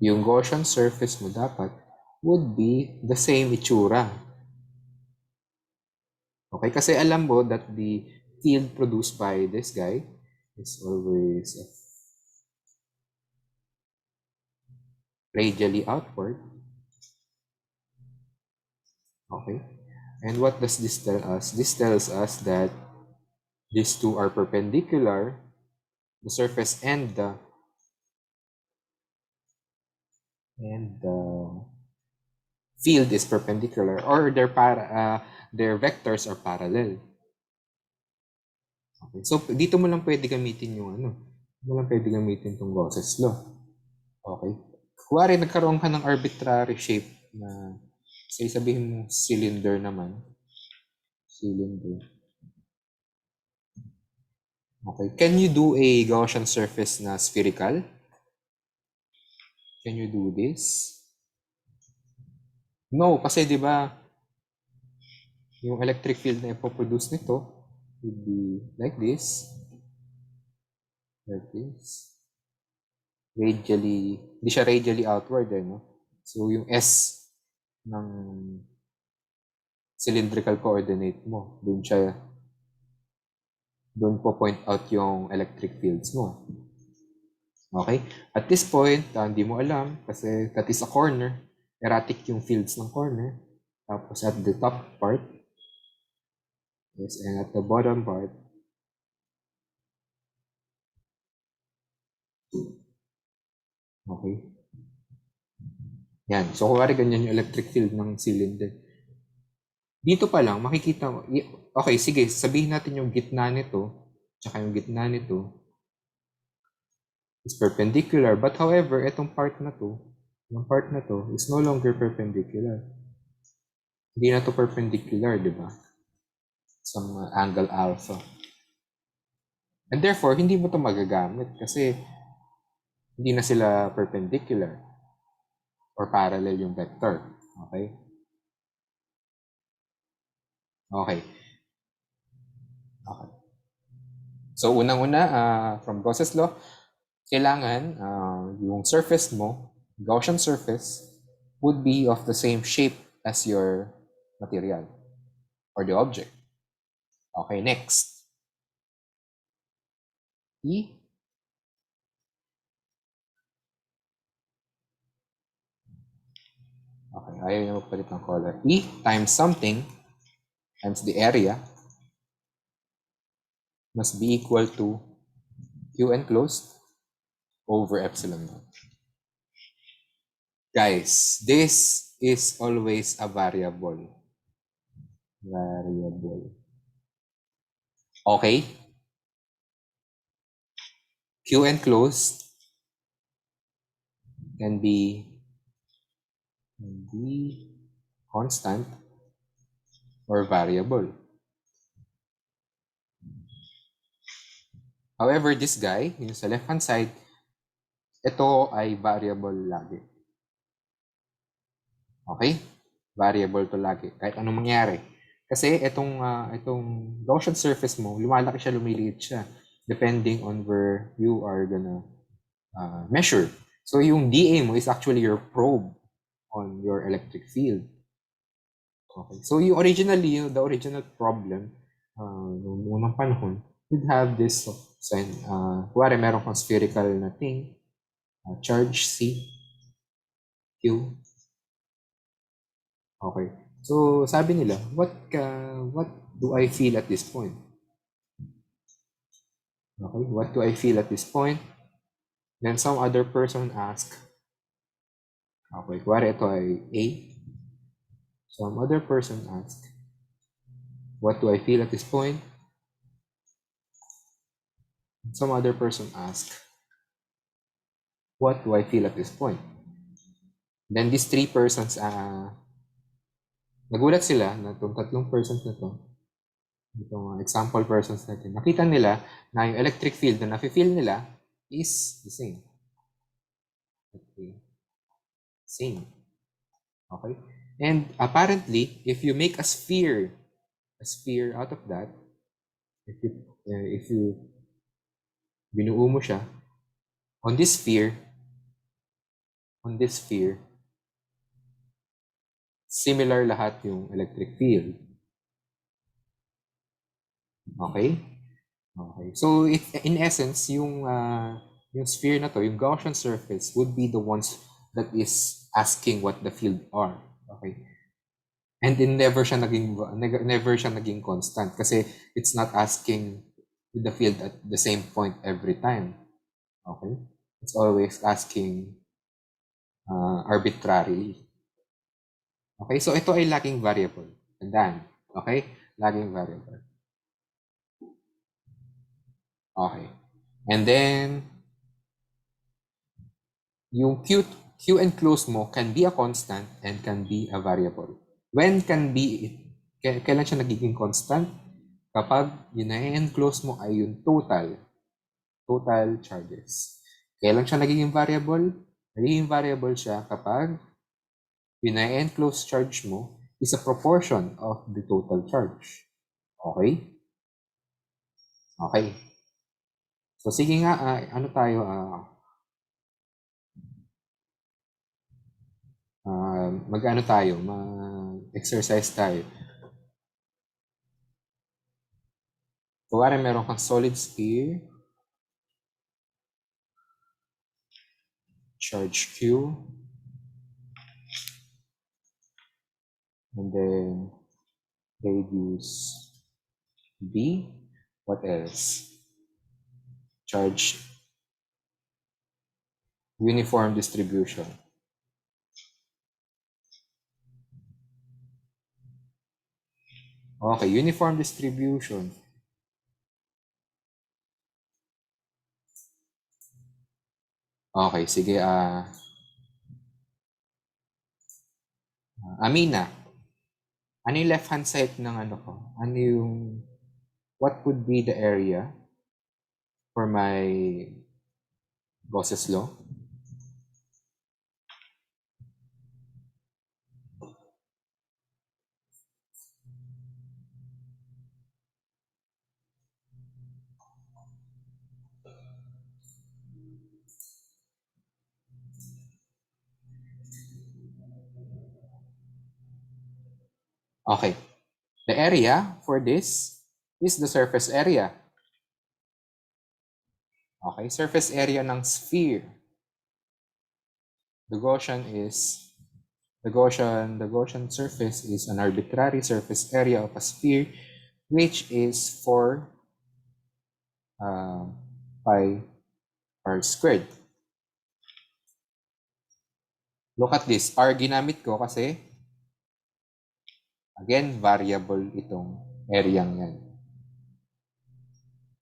yung Gaussian surface mo dapat would be the same itsura. Okay, kasi alam mo that the field produced by this guy is always radially outward. Okay, and what does this tell us? This tells us that these two are perpendicular, the surface and the field is perpendicular, or their vectors are parallel. Okay, so dito mo lang pwede gamitin yung itong Gauss's law. Okay, kuwari nagkaroon ka ng arbitrary shape na sabihin mo cylinder naman. Okay, can you do a Gaussian surface na spherical? Can you do this? No, kasi di ba yung electric field na ipoproduce nito would be like this. Radially, hindi siya radially outward, no? So yung S ng cylindrical coordinate mo, doon po point out yung electric fields mo. Okay? At this point, hindi mo alam kasi that is a corner. Erratic yung fields ng corner. Tapos at the top part, yes, and at the bottom part, okay? Yan. So, kuwari ganyan yung electric field ng cylinder. Dito pa lang, makikita mo. Okay, sige, sabihin natin yung gitna nito, tsaka yung gitna nito is perpendicular. But however, itong part na to is no longer perpendicular. Hindi na to perpendicular, di ba? Sa angle alpha. And therefore, hindi mo to magagamit kasi hindi na sila perpendicular or parallel yung vector. Okay? Okay. So, unang-una, from Gauss's law, kailangan yung surface mo, Gaussian surface, would be of the same shape as your material or the object. Okay, next. E. Okay, ayaw niya magpalit ng color. E times something times the area must be equal to Q enclosed over epsilon naught. Guys, this is always a variable. Okay? Q enclosed can be constant or variable. However, this guy, yung sa left-hand side, ito ay variable lagi. Okay? Variable to lagi. Kahit anong mangyari. Kasi itong Gaussian surface mo, lumalaki siya, lumiliit siya. Depending on where you are gonna measure. So yung dA mo is actually your probe on your electric field. Okay. So the original problem, noong unang panahon, would have this sign, kuwari meron kang spherical na thing, charge C, Q. Okay. So sabi nila, what do I feel at this point? Okay, what do I feel at this point? Then some other person ask, okay, kuwari ito ay A. Some other person ask, what do I feel at this point? Some other person ask, what do I feel at this point? Then these three persons, nagulat sila na itong tatlong persons na to, itong example persons natin, nakita nila na yung electric field na nafe-feel nila is the same. Okay. Same. Okay? And apparently, if you make a sphere out of that, if you binuo mo siya, on this sphere, similar lahat yung electric field. Okay? Okay. So in essence, yung sphere na to, yung Gaussian surface would be the ones that is asking what the field are. Okay? And never siya naging constant kasi it's not asking the field at the same point every time. Okay? It's always asking arbitrarily. Okay? So ito ay laging variable. Tandaan. Okay? Laging variable. Okay. And then yung Q enclosed mo can be a constant and can be a variable. When kailan siya nagiging constant? Kapag yung na-enclose mo ay yung total charges. Kailan siya nagiging variable? Nagiging variable siya kapag yung na-enclose charge mo is a proportion of the total charge. Okay? Okay. So sige nga, ano tayo, mag-ano tayo, mag-exercise tayo. Kuwari meron kang solid sphere, charge Q, and then radius B. What else? Charge uniform distribution. Okay, uniform distribution. Okay, sige. Amina, ano yung left-hand side ng ano ko? Ano yung, what would be the area for my Gauss's law? Okay. The area for this is the surface area. Okay, surface area ng sphere. The Gaussian surface is an arbitrary surface area of a sphere, which is 4 pi r squared. Look at this. R ginamit ko kasi, again, variable itong area yan.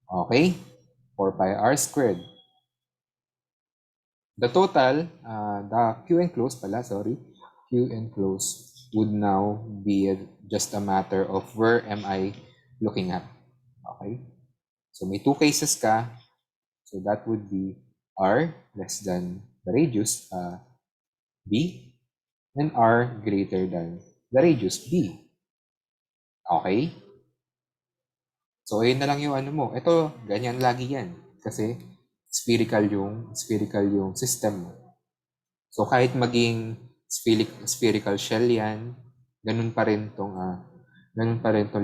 Okay? 4 pi r squared. The total, the Q enclosed pala, sorry, Q enclosed would now be just a matter of where am I looking at. Okay? So may two cases ka. So that would be R less than the radius B and R greater than the radius B. Okay? So ayun na lang yung ano mo. Ito, ganyan lagi yan. Kasi spherical yung system mo. So kahit maging spherical shell yan, ganun pa rin tong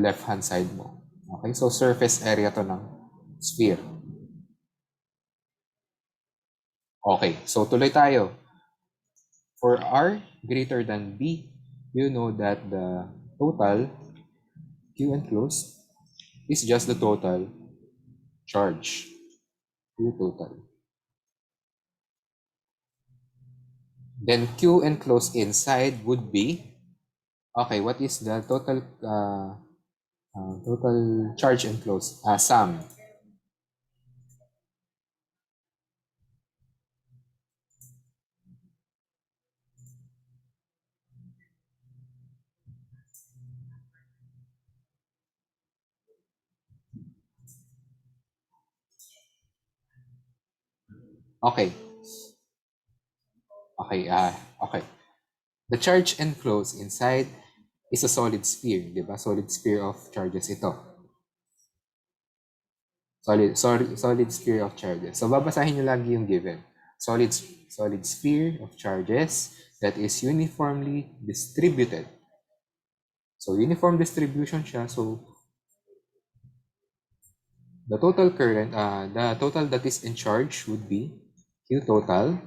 left hand side mo. Okay? So surface area to ng sphere. Okay, so tuloy tayo. For R greater than B, you know that the total Q enclosed is just the total charge. Q total. Then Q enclosed inside would be, okay, what is the total charge enclosed? Sum. Okay. Okay. The charge enclosed inside is a solid sphere, di ba? Solid sphere of charges ito. Solid sphere of charges. So babasahin niyo lagi yung given. Solid sphere of charges that is uniformly distributed. So uniform distribution siya. So the total current, the total that is in charge would be Q total.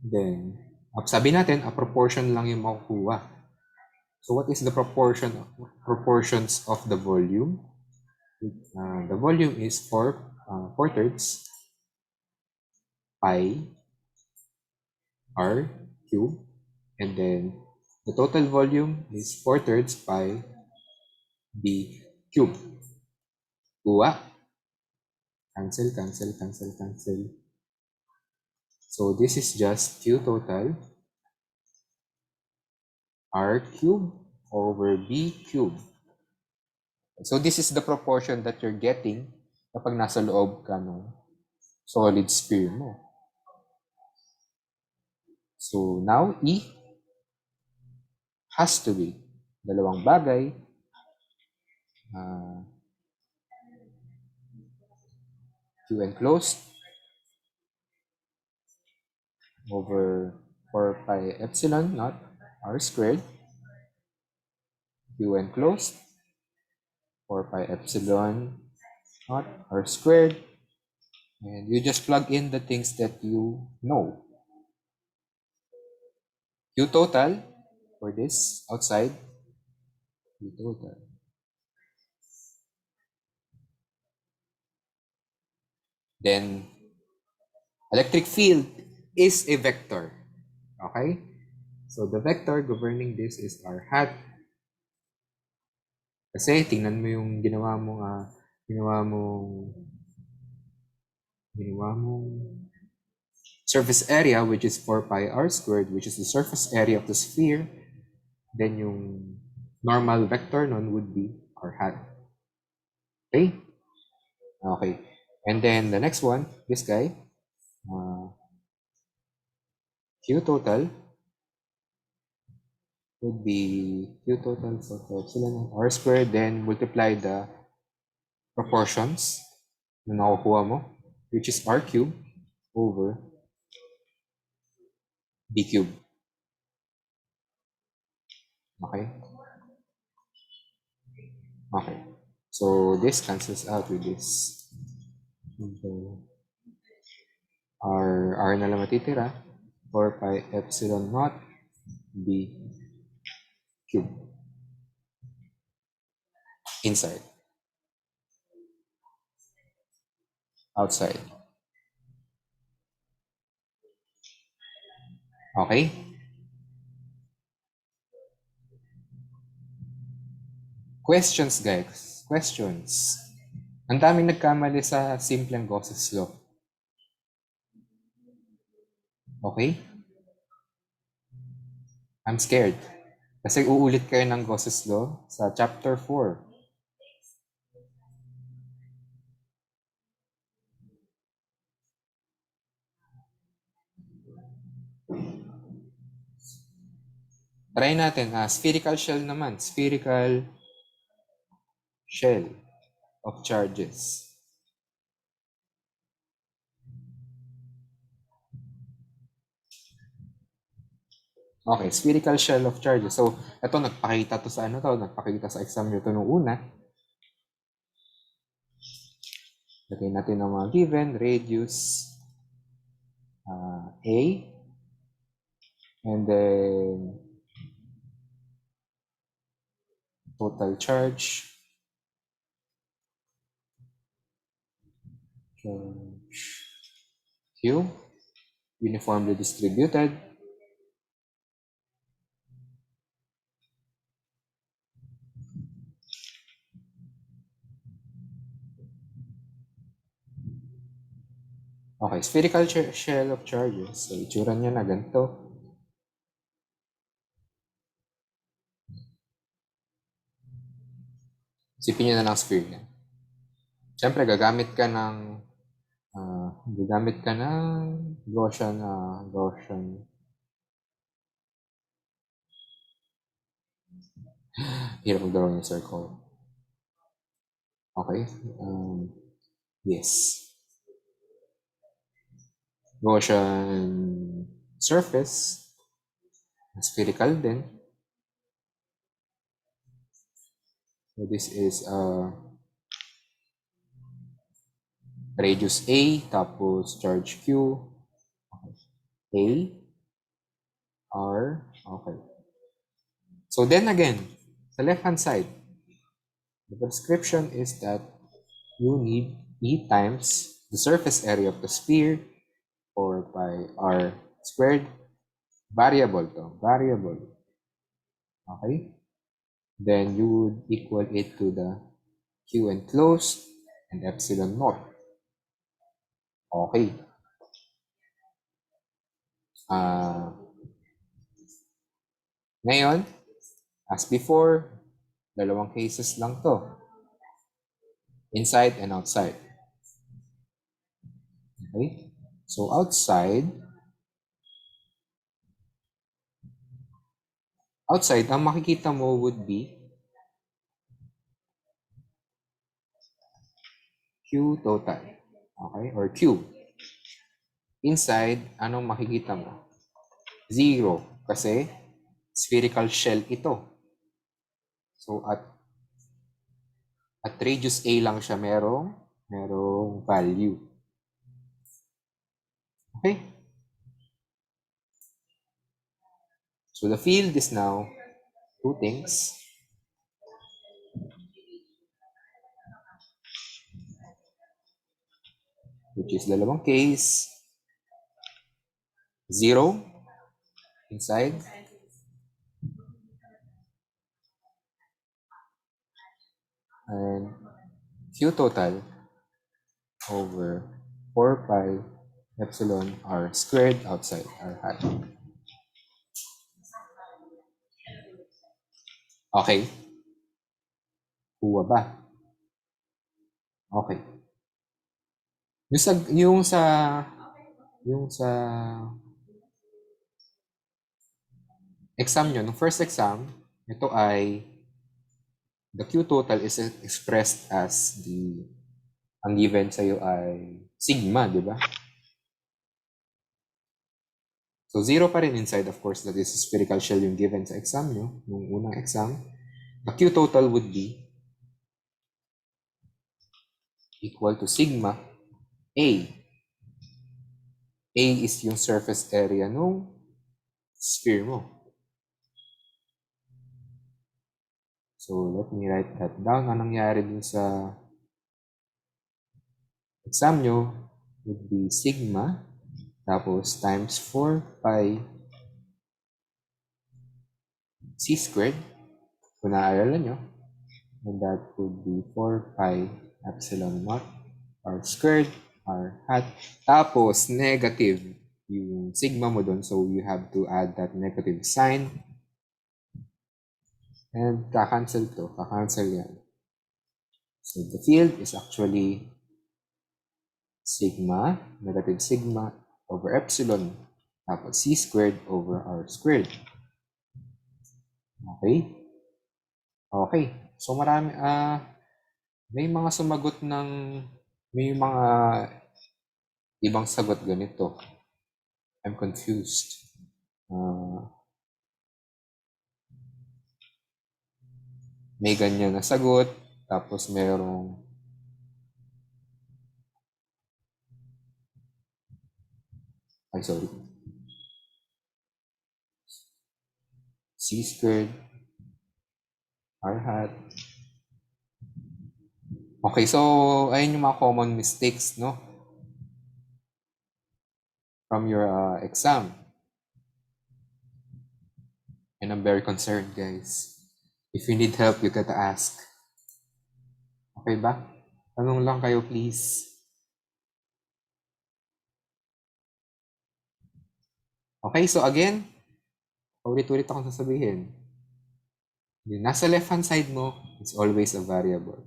Then, sabi natin, a proportion lang yung makukuha. So what is the proportions of the volume? The volume is 4/3 pi r cube, and then the total volume is 4/3 pi b cube. Kuha. Cancel. So this is just Q total r cube over b cube. So this is the proportion that you're getting kapag nasa loob ka ng solid sphere mo. So now E has to be dalawang bagay. Q enclosed over 4 pi epsilon naught r squared. Q enclosed 4 pi epsilon naught r squared. And you just plug in the things that you know. Q total for this outside, Q total. Then electric field is a vector. Okay? So the vector governing this is r hat. Kasi tingnan mo yung ginawa mong surface area, which is 4 pi r squared, which is the surface area of the sphere. Then yung normal vector nun would be r hat. Okay? Okay. And then the next one, this guy, Q total would be Q total for epsilon r squared, then multiply the proportions na nakukuha mo, which is r cube over b cube. Okay? Okay. So this cancels out with this. So, R na lang matitira. 4 pi epsilon naught b cube. Inside. Outside. Okay? Questions, guys. Questions. Ang daming nagkamali sa simpleng Gauss's law. Okay? I'm scared. Kasi uulit kayo ng Gauss's law sa chapter 4. Try natin. Spherical shell naman. Spherical shell of charges. Okay, spherical shell of charges. So, ito nagpakita to sa nagpakita sa exam nyo to nung una. Lagay natin ng mga given, radius A, and then total charge Q, uniformly distributed. Okay, spherical shell of charges. So, itsura niya na ganito. Isipin nyo na lang sphere niya. Siyempre, gagamit ka ng Gaussian, hirap mag-draw yung circle. Okay. Yes. Gaussian surface. Spherical din. So this is radius A, tapos charge Q. Okay. A, R, okay. So then again, sa left-hand side, the prescription is that you need E times the surface area of the sphere, 4 pi R squared. Variable to, variable. Okay? Then you would equal it to the Q enclosed and epsilon naught. Okay. Ngayon, as before, dalawang cases lang to. Inside and outside. Okay? So outside, ang makikita mo would be Q total. Okay? Or Q. Inside, anong makikita mo? 0. Kasi spherical shell ito. So at radius A lang siya merong value. Okay? So the field is now two things. Which is dalawang case. 0 inside. And Q total over 4 pi epsilon R squared outside R hat. Okay? Kuha ba? Okay. Yung sa exam nyo, no first exam, ito ay the Q total is expressed as ang given sa'yo ay sigma, di ba? So 0 pa rin inside, of course, that is spherical shell yung given sa exam nyo, yung unang exam. The Q total would be equal to sigma A. A is yung surface area nung sphere mo. So let me write that down. Anong nangyari dun sa exam nyo would be sigma tapos times 4 pi c squared kung naaralan nyo. And that would be 4 pi epsilon naught r squared r hat tapos negative yung sigma mo doon. So you have to add that negative sign. And kakancel to. Kakancel yan. So the field is actually sigma, negative sigma over epsilon. Tapos c squared over r squared. Okay? Okay. So marami, may mga sumagot ng, may mga ibang sagot ganito. I'm confused. May ganyan na sagot, tapos merong sorry. C squared, R hat. Okay, so ayun yung mga common mistakes, no? From your exam. And I'm very concerned, guys. If you need help, you gotta ask. Okay ba? Tanong lang kayo, please. Okay, so again, ulit-ulit akong sasabihin. Yung nasa left-hand side mo is always a variable.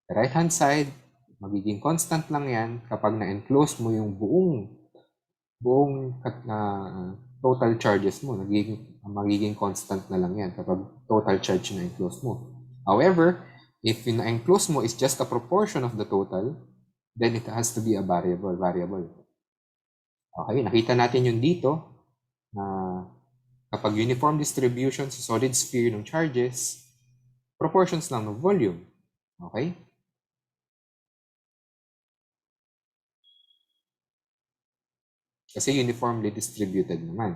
The right-hand side, magiging constant lang yan kapag na-enclose mo yung buong total charges mo. Magiging constant na lang yan kapag total charge na enclose mo. However, if yung na-enclose mo is just a proportion of the total, then it has to be a variable. Okay, nakita natin yung dito na kapag uniform distribution sa solid sphere ng charges, proportions lang ng volume. Okay? Kasi uniformly distributed naman.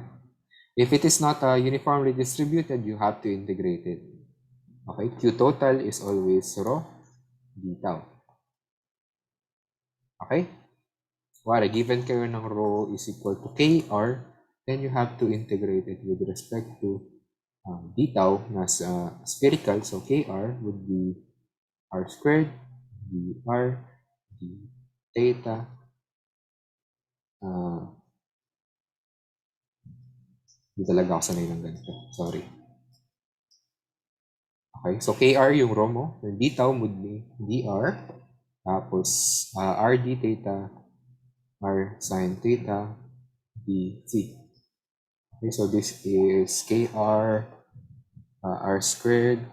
If it is not uniformly distributed, you have to integrate it. Okay? Q total is always rho d tau. Okay? Wala, given kayo ng rho is equal to kr, then you have to integrate it with respect to d tau na spherical. So kr would be r squared dr d theta hindi talaga ako sanay ng ganito. Sorry. Okay, so kr yung rho mo. Yung d tau would be dr. Tapos r d theta, r sin theta, dt. Okay, so this is kr, r squared,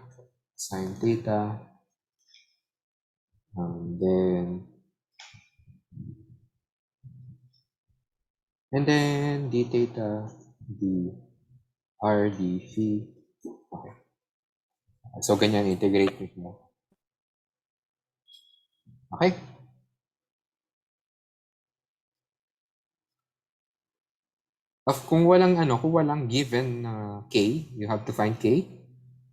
sin theta, and then d theta, d r d phi. Okay. So ganyan integrate mo. Okay? Kung walang given k, you have to find k.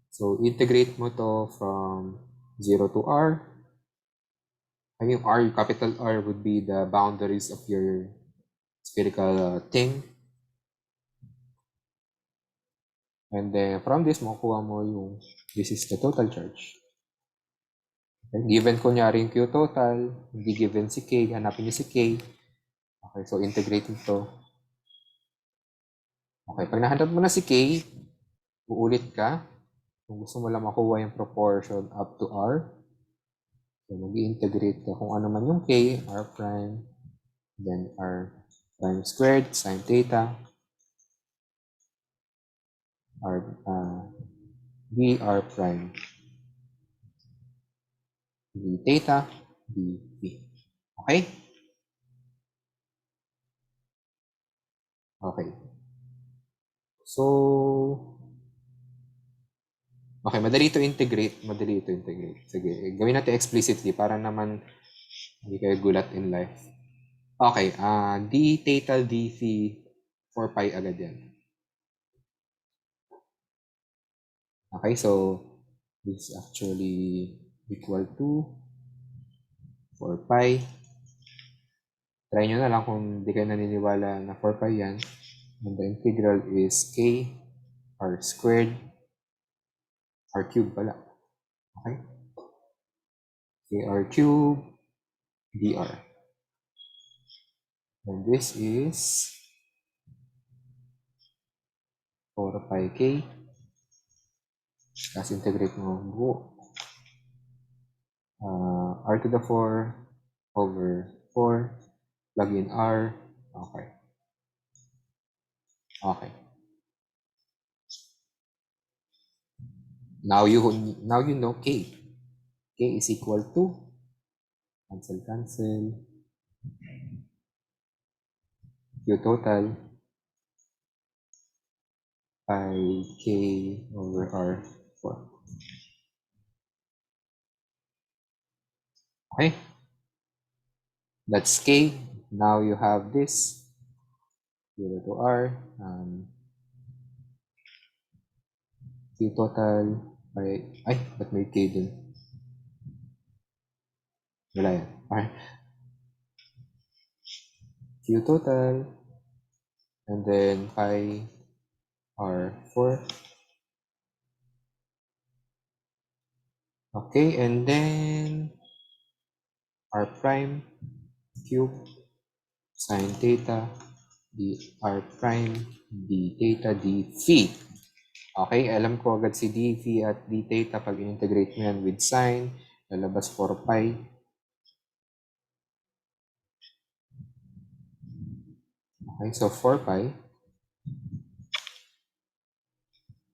So integrate mo to from 0 to r. I mean, r, capital R would be the boundaries of your spherical thing. And then from this, makukuha mo yung, this is the total charge. Okay? Given kunyari yung Q total, hindi given si K, hanapin niyo si K. Okay, so integrate nito. Okay, pag nahanap mo na si K, uulit ka. Kung gusto mo lang makuha yung proportion up to R, so mag-integrate ka kung ano man yung K, R prime, then R prime squared, sin theta, R, dr prime, d theta, d phi. Okay? Okay. So, okay, madali to integrate. Sige, gawin natin explicitly para naman hindi kayo gulat in life. Okay, d theta d phi 4 pi agad yan. Okay, so this is actually equal to 4 pi. Try nyo na lang kung hindi kayo naniniwala na 4 pi yan. And the integral is k r squared, r cubed pala. Okay? k r cubed dr. And this is 4 pi k. Tapos integrate mo buo. R to the 4 over 4. Plug in R. Okay. Okay. Now you know K. K is equal to cancel. Q total pi K over R4. Okay. That's K. Now you have this 0 to R. Q total by, ba't may K dun? Wala yan. Okay. Q total, and then pi R4. Okay, and then R prime cube sine theta d R prime d theta d phi. Okay, alam ko agad si d phi at d theta pag integrate mo yan with sine, lalabas 4 pi. Okay, so 4 pi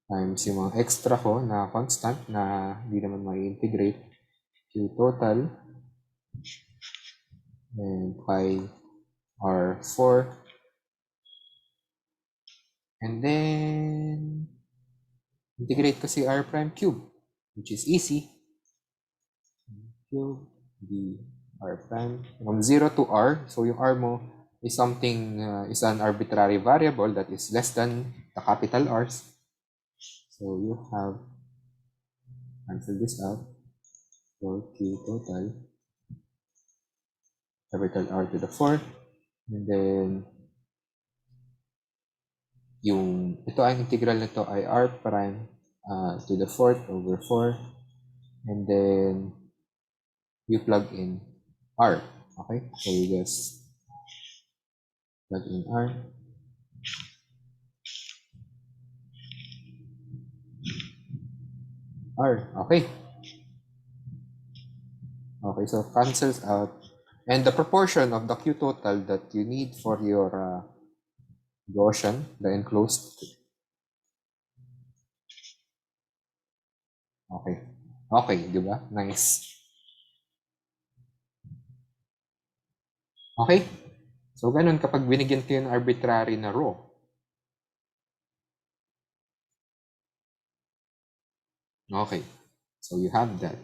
times yung mga extra ko na constant na hindi naman ma-integrate. Q total and pi R4. And then integrate ko si R prime cube, which is easy. Cube d R prime from 0 to R. So yung R mo is something, is an arbitrary variable that is less than the capital R's. So you have, cancel this out, for Q total, capital R to the 4th. And then, ito ang integral nito ay R prime to the 4th over 4. And then, you plug in R. Okay? So you just plug in R. R. Okay. Okay, so cancels out. And the proportion of the Q total that you need for your Gaussian, the enclosed. Okay. Okay, di ba? Nice. Okay? So, ganun kapag binigyan kayo ng arbitrary na row. Okay. So, you have that.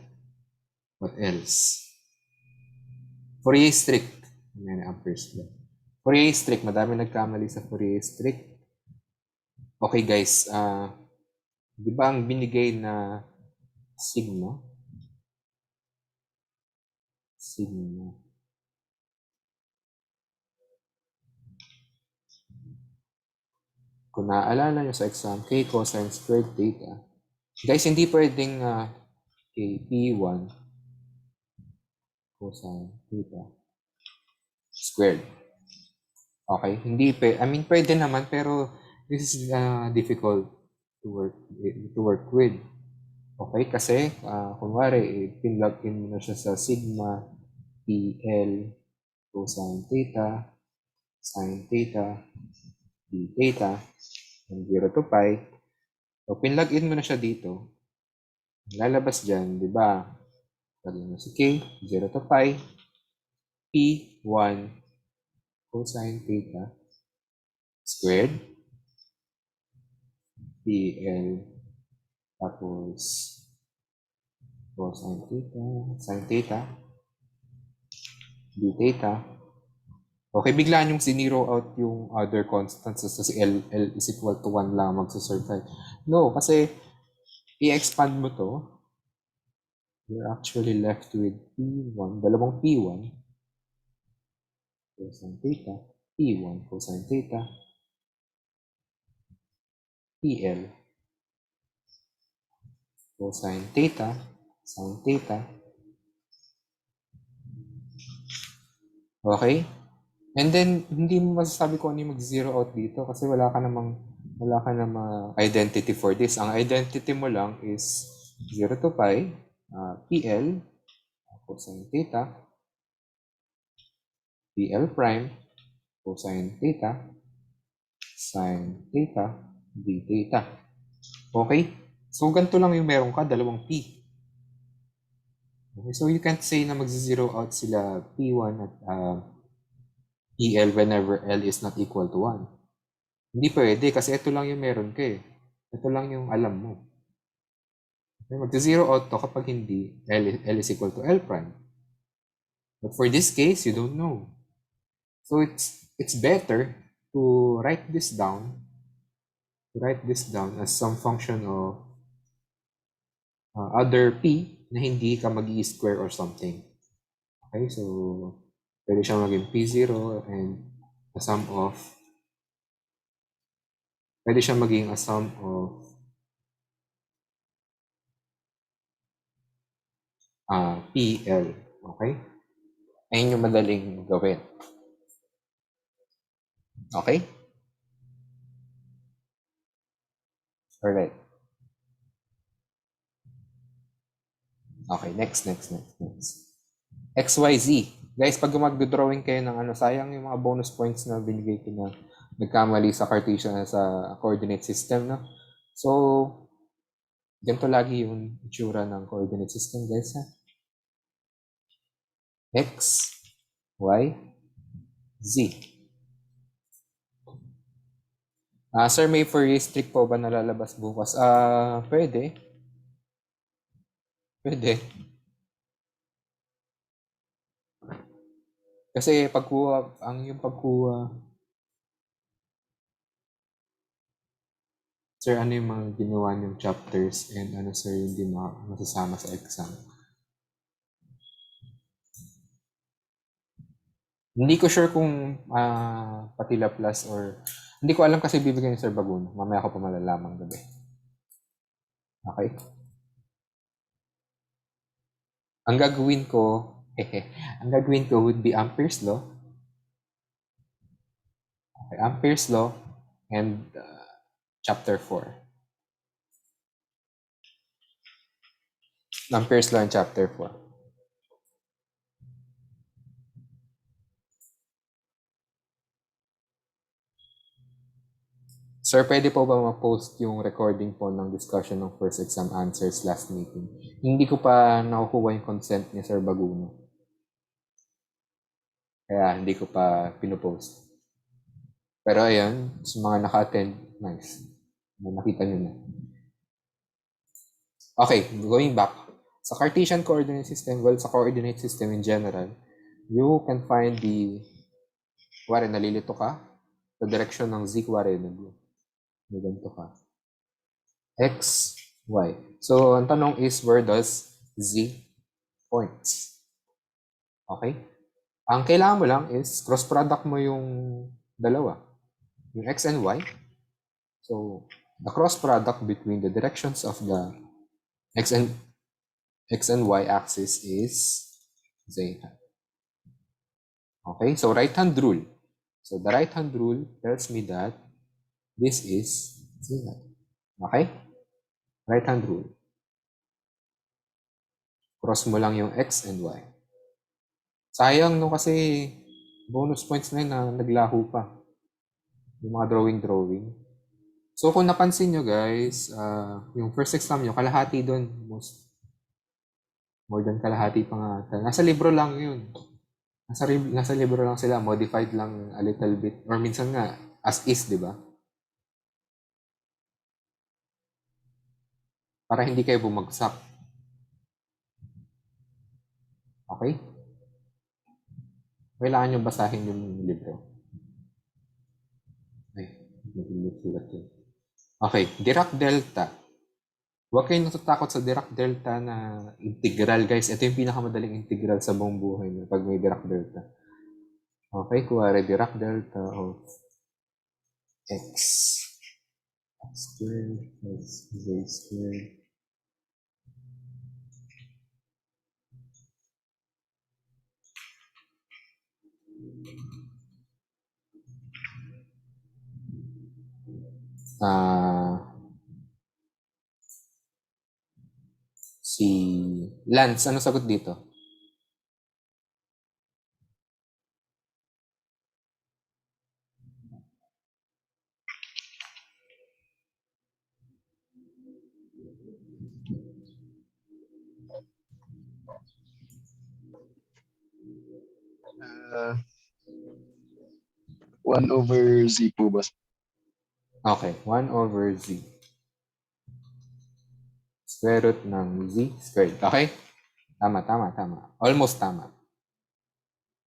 What else? Fourier strict. Fourier strict. Madami nagkamali sa Fourier strict. Okay, guys. Di ba ang binigay na sigma? Kung naaalala nyo sa exam, k cosine squared theta. Guys, hindi pwedeng kp1 cosine theta squared. Okay? Hindi pwede naman, pero this is difficult to work with. Okay? Kasi, kunwari, pinlog in mo na siya sa sigma PL cosine theta sin theta d theta from 0 to pi. So, pinlog in mo na siya dito. Lalabas dyan, di ba? Lagyan mo si k, 0 to pi, p1 cosine theta squared, pl, tapos cosine theta, sin theta, d theta. Okay, biglaan yung sinero out yung other constants. So, si L is equal to 1 lang magsusurvive. No, kasi i-expand mo to, you're actually left with P1, dalawang P1 cosine theta, P1 cosine theta, PL cosine theta, sin theta. Okay? And then, hindi mo masasabi kung ano yung mag-zero out dito kasi wala ka namang identity for this. Ang identity mo lang is 0 to pi, PL, cosine theta, PL prime, cosine theta, sin theta, d theta. Okay? So, ganito lang yung meron ka, dalawang P. Okay, so you can't say na mag-zero out sila P1 at PL whenever L is not equal to 1. Hindi pwede kasi ito lang yung meron ka eh. Ito lang yung alam mo. Okay, mag-zero out to kapag hindi L is equal to L prime. But for this case, you don't know. So it's better to write this down as some function of other P na hindi ka mag-i-square or something. Okay, so pwede siyang maging P0 and a sum of pwede siyang maging a sum of PL. Okay? Ayun yung madaling gawin. Okay? Alright. Okay, next. XYZ. Guys, pag mag-drawing kayo ng sayang yung mga bonus points na binigay ko na nagkamali sa Cartesian sa coordinate system, no? So, ganito lagi yung itsura ng coordinate system, guys, ha? X, Y, Z. Sir, may Fourier streak po ba nalalabas bukas? Pwede. Pwede. Kasi yung pagkuha, sir, ano yung mga ginawa niyong chapters and ano, sir, yung di masasama sa exam? Hindi ko sure kung Patila Plus or... Hindi ko alam kasi bibigyan ni Sir Baguno. Mamaya ko pa malalaman gabi. Okay? Ang gagawin ko would be Ampere's Law. Okay, Ampere's Law and Chapter 4. Ampere's Law and Chapter 4. Sir, pwede po ba ma-post yung recording po ng discussion ng first exam answers last meeting? Hindi ko pa nakukuha yung consent ni Sir Baguno. Kaya hindi ko pa pinopost. Pero ayun, sa mga naka-attend, nice. Nakita nyo na. Okay, going back. Sa Cartesian coordinate system, well, sa coordinate system in general, you can find kuwari, nalilito ka, sa direction ng z, kuwari, ganito ka. X, Y. So, ang tanong is, where does z points? Okay? Ang kailangan mo lang is, cross product mo yung dalawa. Yung X and Y. So, the cross product between the directions of the X and Y axis is zeta. Okay, so right-hand rule. So the right-hand rule tells me that this is zeta. Okay? Right-hand rule. Cross mo lang yung X and Y. Sayang no kasi bonus points na yun na naglaho pa. Yung mga drawing. So kung napansin nyo guys, yung first exam nyo, kalahati doon. More than kalahati pa nga. Nasa libro lang yun. Nasa libro lang sila, modified lang a little bit. Or minsan nga, as is, di ba? Para hindi kayo bumagsak. Okay? Kailangan nyo basahin yung libro. Ay, sulat yun. Okay, Dirac Delta. Huwag kayong natatakot sa Dirac Delta na integral, guys. Ito yung pinakamadaling integral sa buong buhay nyo pag may Dirac Delta. Okay, kuwari Dirac Delta of x squared plus z squared Si Lance, ano sagot dito? Uh, 1 over z po ba? Okay, 1 over z. Square root ng z squared. Okay? Tama. Almost tama.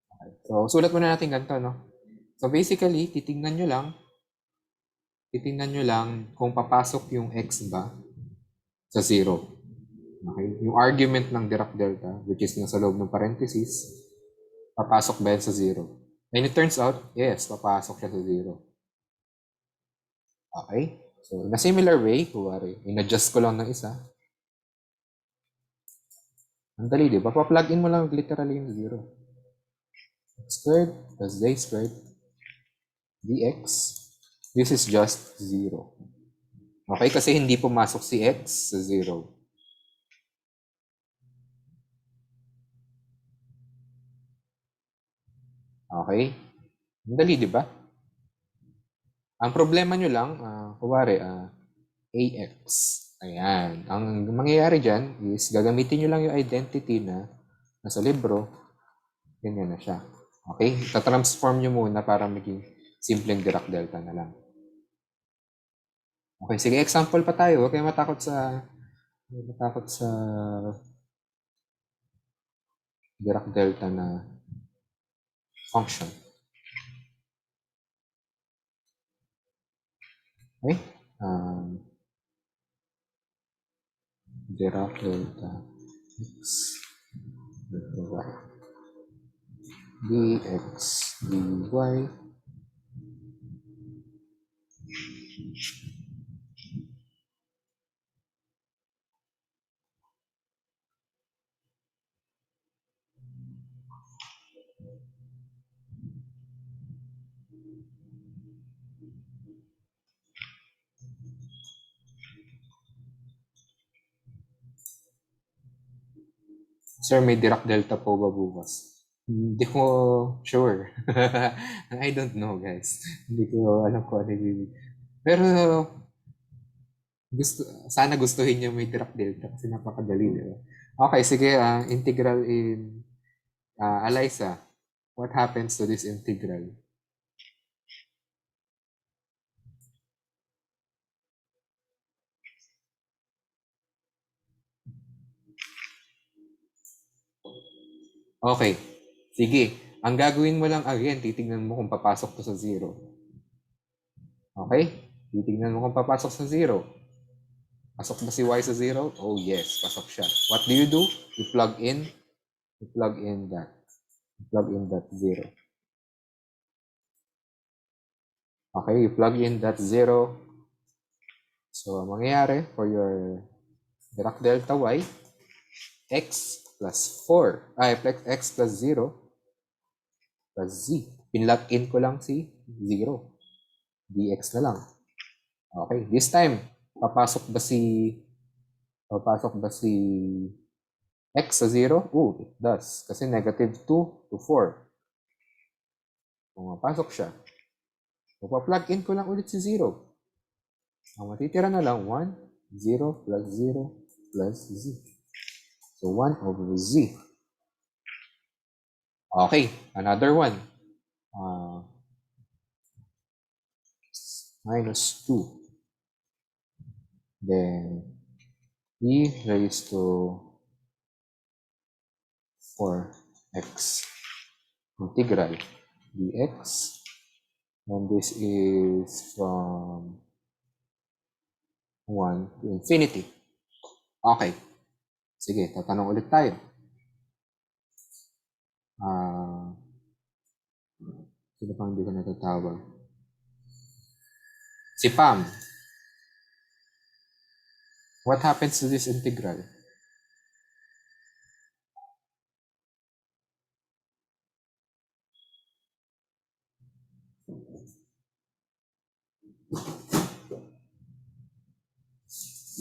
Okay. So, sulat muna natin ganito, no? So, basically, titingnan nyo lang kung papasok yung x ba sa 0. Okay? Yung argument ng Dirac delta, which is nasa loob ng parenthesis, papasok ba yan sa 0? And it turns out, yes, papasok siya sa 0. Okay? So, in a similar way, kuwari, in-adjust ko lang ng isa. Ang dali, di ba? Pa-plug in mo lang literally yung 0. X squared plus z squared dx. This is just 0. Okay? Kasi hindi pumasok si x sa 0. Okay? Ang dali, di ba? Ang problema nyo lang, kuwari, ax. Ayan. Ang mangyayari dyan is gagamitin nyo lang yung identity na nasa libro. Ganyan na siya. Okay? Tatransform nyo muna para maging simpleng Dirac delta na lang. Okay, sige, example pa tayo. Huwag kayong matakot sa Dirac delta na function. Okay? Dirac delta x delta y dx dy. Sir, may Dirac delta po ba bukas? Hindi ko sure. I don't know, guys. Hindi ko alam kung ano yung... Pero sana gustuhin niyo may Dirac delta kasi napakadali, di ba? Okay, sige. Integral in Eliza. What happens to this integral? Okay. Sige. Ang gagawin mo lang again, titignan mo kung papasok to sa 0. Okay? Titignan mo kung papasok sa 0. Pasok ba si y sa 0? Oh yes, pasok siya. What do? You plug in that. You plug in that 0. Okay, you plug in that 0. So, mangyayari for your Dirac delta y, x plus 4, x plus 0 plus z. Pinlog in ko lang si 0. dx na lang. Okay, this time, papasok ba si x sa 0? It does. Kasi negative 2 to 4. Kung mapasok siya, plug in ko lang ulit si 0. Ang matitira na lang, 1, 0 plus 0 plus z. So, 1 over z. Okay, another one. Minus 2. Then, e raised to 4x integral dx. And this is from 1 to infinity. Okay. Sige, tatanong ulit tayo. Sino pang hindi ko natatawag? Si Pam. What happens to this integral?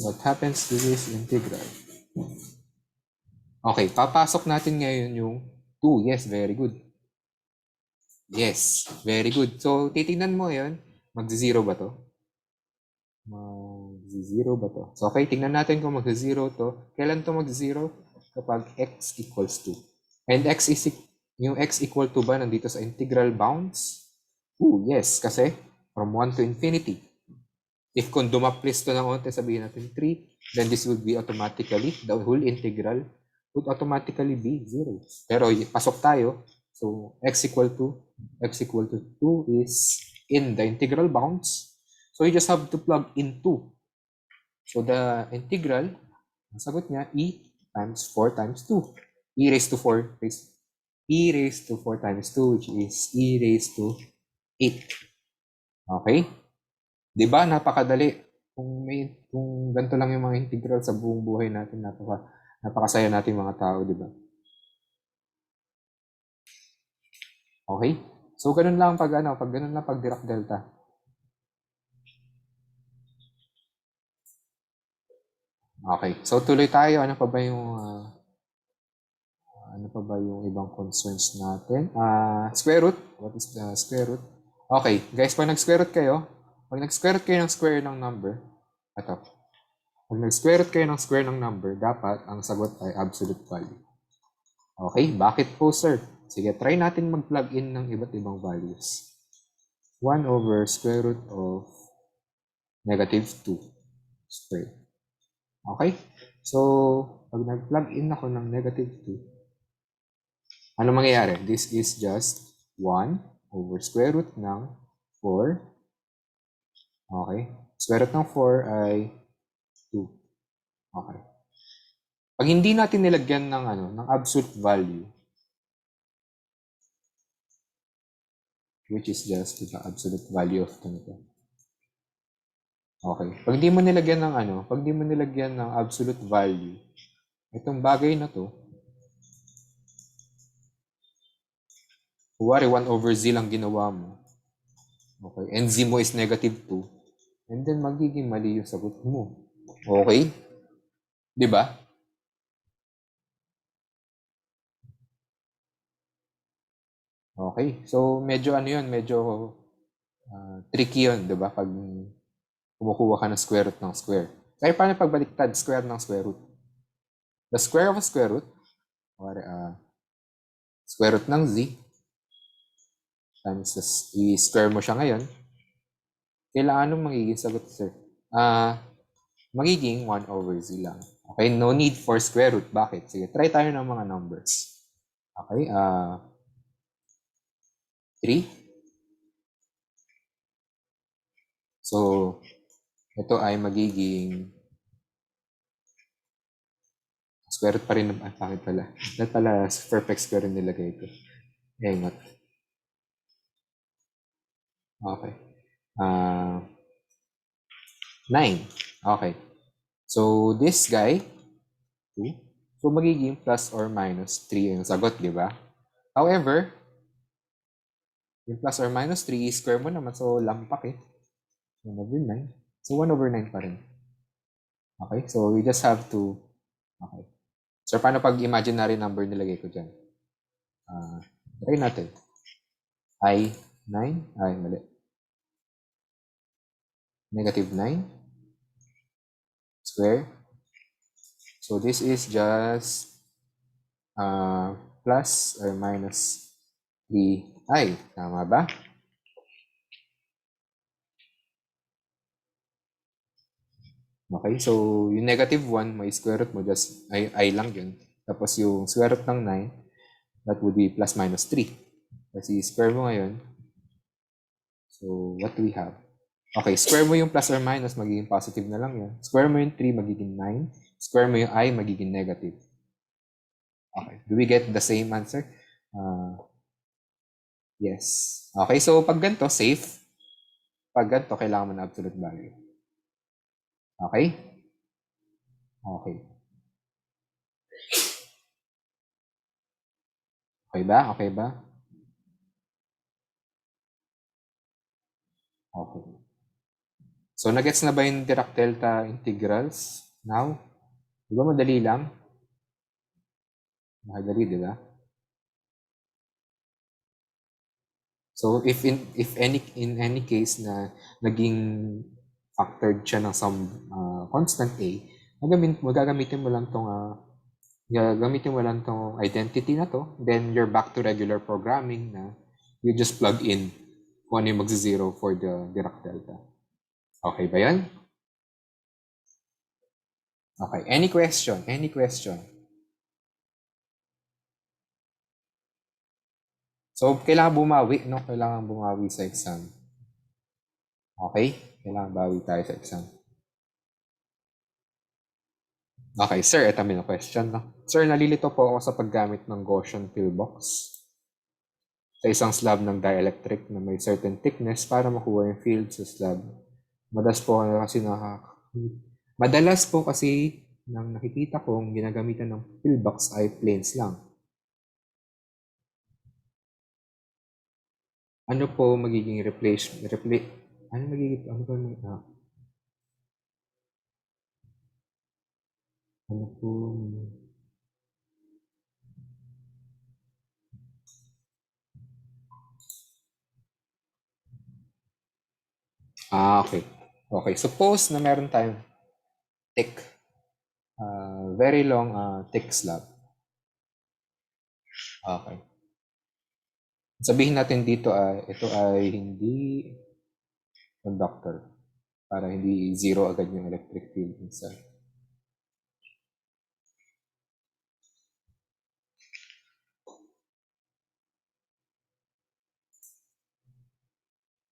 What happens to this integral? Okay, papasok natin ngayon yung 2. Yes, very good. Yes, very good. So, titingnan mo yun. Mag-zero ba to? Mag-zero ba to? So, okay, tingnan natin kung mag-zero to. Kailan to mag-zero? Kapag x equals 2. And yung x equal to ba nandito sa integral bounds? Yes, kasi from 1 to infinity. If kung dumaplis to ng onte, sabihin natin 3, then this would be automatically, the whole integral would automatically be 0. Pero pasok tayo. So, x equal to 2 is in the integral bounds. So, you just have to plug in 2. So, the integral, ang sagot niya, e times 4 times 2. E raised to 4 times 2, which is e raised to 8. Okay? Di ba? Napakadali. Kung ganito lang yung mga integral sa buong buhay natin, napakasaya natin mga tao, di ba? Okay? So, ganun lang pag ganun lang pag Dirac delta. Okay. So, tuloy tayo. Ano pa ba yung ibang concerns natin? Square root. What is the square root? Okay. Guys, pag nag-square root kayo ng square ng number, ito. Pag nag-square root kayo ng square ng number, dapat ang sagot ay absolute value. Okay, bakit po sir? Sige, try natin mag-plug in ng iba't ibang values. 1 over square root of negative 2 squared. Okay? So, pag nag-plug in ako ng negative 2, ano mangyayari? This is just 1 over square root ng 4. Okay? Square root ng 4 ay 2. Okay. Pag hindi natin nilagyan ng absolute value, which is just the absolute value of ganito. Okay. Pag di mo nilagyan ng absolute value, itong bagay na to, kuwari 1 over z lang ginawa mo. Okay. And z mo is negative 2. And then magiging mali yung sagot mo. Okay? Di ba? Okay. So, medyo tricky yun, di ba? Pag kumukuha ka ng square root ng square. Kaya paano pagbaliktad square ng square root? The square of a square root, square root ng z, times i-square mo siya ngayon, kailangan anong magiging sagot, sir? Magiging 1 over z lang. Okay, no need for square root. Bakit? Sige, try tayo ng mga numbers. Okay, 3. So, ito ay magiging square root pa rin. Bakit pala? Dahil pala perfect square root nilagay ko. Engot. Okay. 9. Okay. So, this guy, 2. So, magiging plus or minus 3 yung sagot, di ba? However, yung plus or minus 3, square mo naman. So, lampak eh. 1 over 9. So, 1 over 9 pa rin. Okay? So, we just have to... Okay. So, paano pag imaginary number nilagay ko dyan? Try natin. I, 9. Ay, mali. Negative 9. Square. So, this is just plus or minus 3i. Tama ba? Okay, so yung negative 1, may square root mo, just I lang yun. Tapos yung square root ng 9, that would be plus minus 3. Kasi square mo ngayon. So, what do we have? Okay, square mo yung plus or minus, magiging positive na lang yun. Square mo yung 3, magiging 9. Square mo yung I, magiging negative. Okay, do we get the same answer? Yes. Okay, so pag ganito, safe. Pag ganito, kailangan mo na absolute value. Okay? Okay. Okay ba? Okay ba? Okay. So, nagets na ba yung Dirac delta integrals now? Di ba madali lang? Madali, di ba? So, if in any case na naging factored siya ng some constant a, gagamitin mo lang tong identity na to, then you're back to regular programming na you just plug in kung ano yung magzi-zero for the Dirac delta. Okay ba yan? Okay. Any question? Any question? So, kailangan bumawi, no? Kailangan bumawi sa exam. Okay? Kailangan bawi tayo sa exam. Okay, sir, ito may question, no? Sir, nalilito po ako sa paggamit ng Gaussian pillbox sa isang slab ng dielectric na may certain thickness para makuha yung field sa slab. Madalas po kasi nang nakikita kong ginagamitan ng pillbox ay planes lang. Ano po magiging ano magiging, ano po, ano po, okay. Okay, suppose na meron tayong thick, very long thick slab. Okay. Sabihin natin dito ito ay hindi conductor para hindi zero agad yung electric field inside.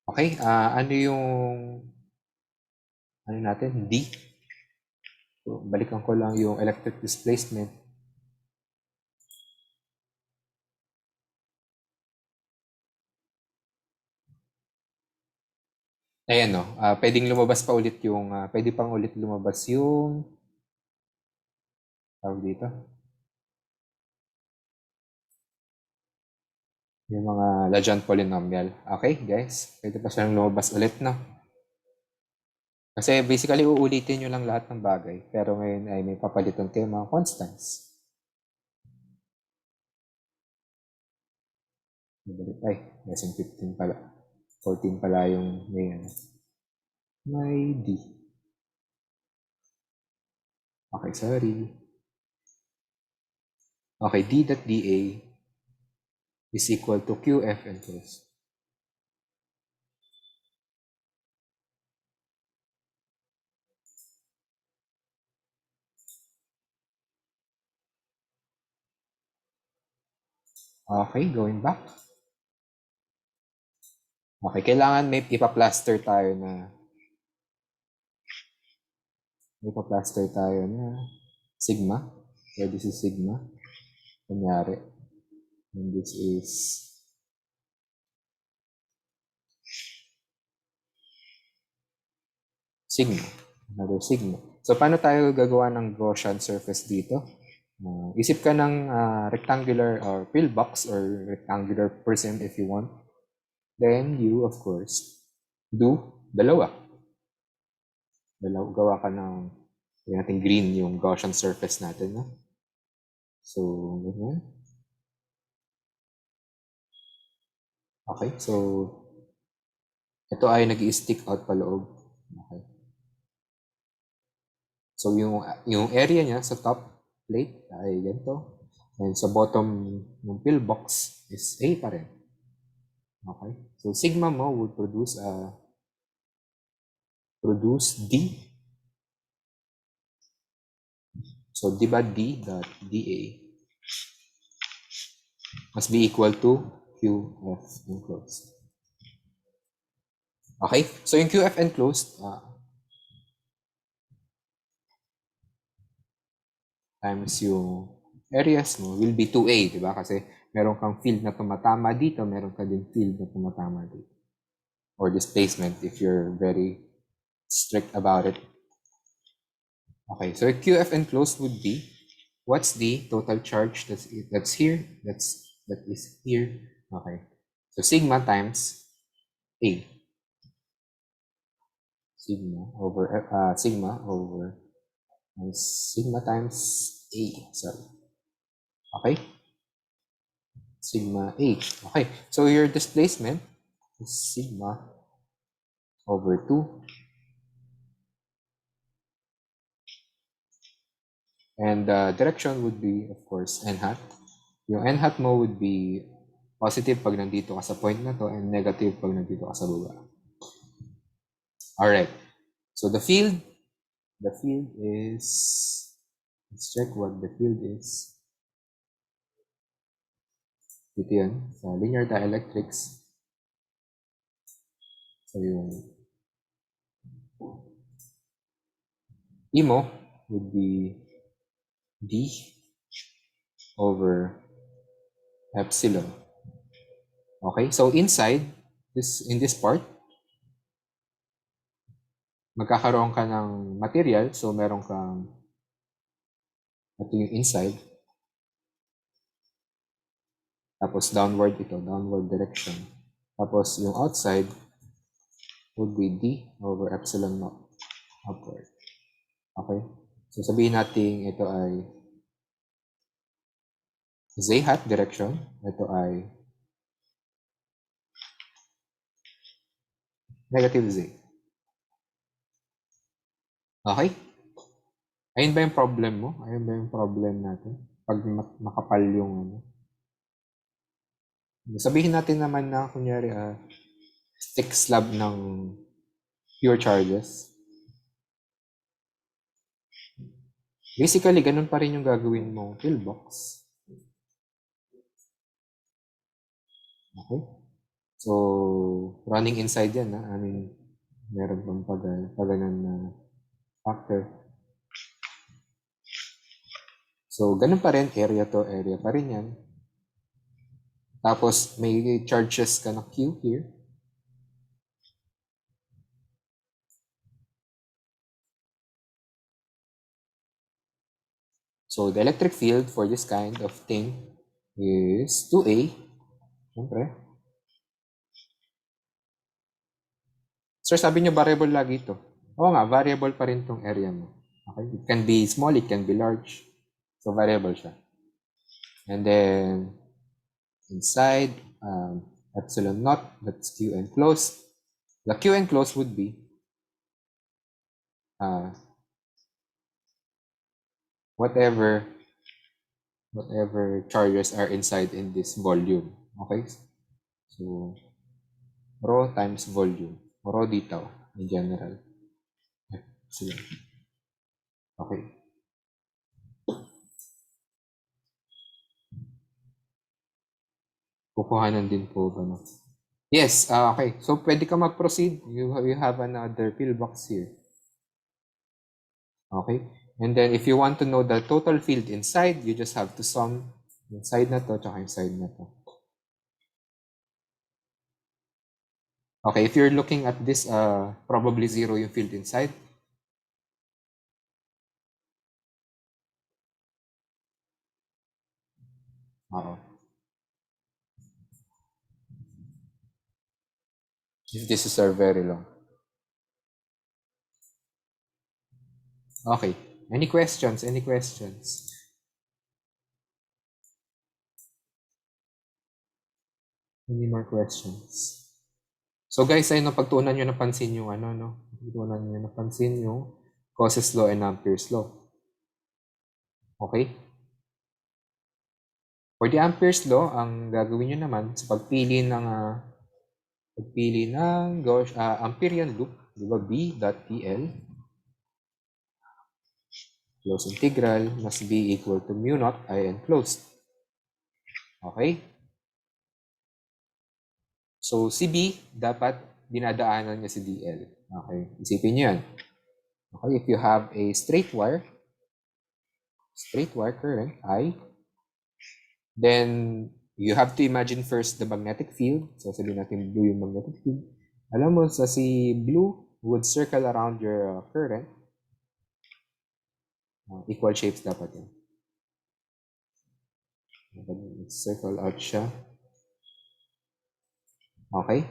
Okay, ano yung natin? D. So, balikan ko lang yung electric displacement. Ayan no, pwedeng lumabas pa ulit yung, pwede pang ulit lumabas yung, tawag dito, yung mga Lagrange polynomial. Okay, guys? Pwede pa silang lumabas ulit, no? Kasi basically, uulitin nyo lang lahat ng bagay. Pero ngayon ay may papalitan kayo mga constants. Ay, lesson 15 pala. 14 pala yung may D. Okay, sorry. Okay, D dot dA is equal to QF enclosed. Okay, going back. Okay, kailangan may ipa-plaster tayo na sigma. So this is sigma. Kunyari. And this is sigma. Another sigma. So paano tayo gagawa ng Gaussian surface dito? Isip ka ng rectangular or pillbox or rectangular prism if you want. Then you, of course, do dalawa. Gawa ka ng natin green yung Gaussian surface natin. No? So, ganyan. Okay, so ito ay nag-i-stick out paloob. Okay. So, yung area niya sa top plate ay ganito. And sa bottom ng pillbox is A pa rin. Okay. So, sigma mo would produce D. So, di ba D dot dA must be equal to QF enclosed. Okay. So, yung QF enclosed times yung areas mo will be 2A, di ba? Kasi meron kang field na tumatama dito, meron ka din field na tumatama dito. Or displacement if you're very strict about it. Okay, so QF enclosed would be, what's the total charge that is here? Okay, so sigma times A. sigma times A. Sorry. Okay? Sigma H. Okay. So your displacement is sigma over 2. And the direction would be, of course, n hat. Yung n hat mo would be positive pag nandito ka sa point na to and negative pag nandito ka sa baba. Alright. So the field is, let's check what the field is. Dito yun, sa linear dielectrics. So yung E mo would be D over epsilon. Okay, so inside, in this part, magkakaroon ka ng material. So meron kang, ito yung inside. Tapos downward ito, downward direction. Tapos yung outside would be D over epsilon naught, upward. Okay? So sabihin natin ito ay Z hat direction. Ito ay negative Z. Okay? Ayun ba yung problem mo? Ayun ba yung problem natin? Pag makapal yung ano. Sabihin natin naman na kunyari thick slab ng pure charges. Basically, ganun pa rin yung gagawin mong pillbox. Okay? So, running inside yan, I mean, meron pang paganan na factor. So, ganun pa rin, area to area pa rin yan. Tapos, may charges ka na Q here. So, the electric field for this kind of thing is 2A. Siyempre. Sir, sabi niyo variable lagi ito. Oo nga, variable pa rin tong area mo. Okay? It can be small, it can be large. So, variable siya. And then, inside, epsilon naught, that's Q enclosed. The Q enclosed would be whatever charges are inside in this volume. Okay? So, rho times volume. Rho dito in general. Epsilon. Okay. Kukuhanan din po ba no? Yes, okay. So, pwede ka mag-proceed. You have another pillbox here. Okay? And then, if you want to know the total field inside, you just have to sum yung side na to tsaka yung side na to. Okay, if you're looking at this, probably 0 yung field inside. This is very long. Okay. Any questions? Any questions? Any more questions? So guys, ayun, pagtuunan nyo napansin yung ano, no? Pagtuunan nyo napansin yung causes law and Ampere's law. Okay? For the Ampere's law, ang gagawin nyo naman sa pagpili ng Amperian loop, di ba? B dot TL close integral must be equal to mu naught I enclosed. Okay? So, si B, dapat dinadaanan niya si DL. Okay? Isipin niyo yan. Okay? If you have a straight wire current, I, then you have to imagine first the magnetic field. So, sabihin natin blue yung magnetic field. Alam mo, sa si blue would circle around your current. Equal shapes dapat yan. Circle out siya. Okay?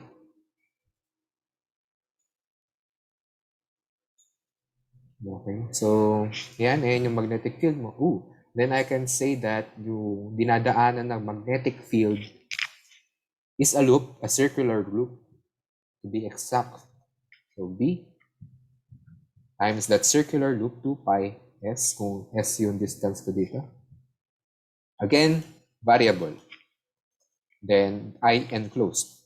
Okay. So, yan, yung magnetic field mo. Then I can say that yung dinadaanan ng magnetic field is a loop, a circular loop, to be exact. So, B times that circular loop, 2 pi s, kung s yung distance ko dito. Again, variable. Then, I enclosed.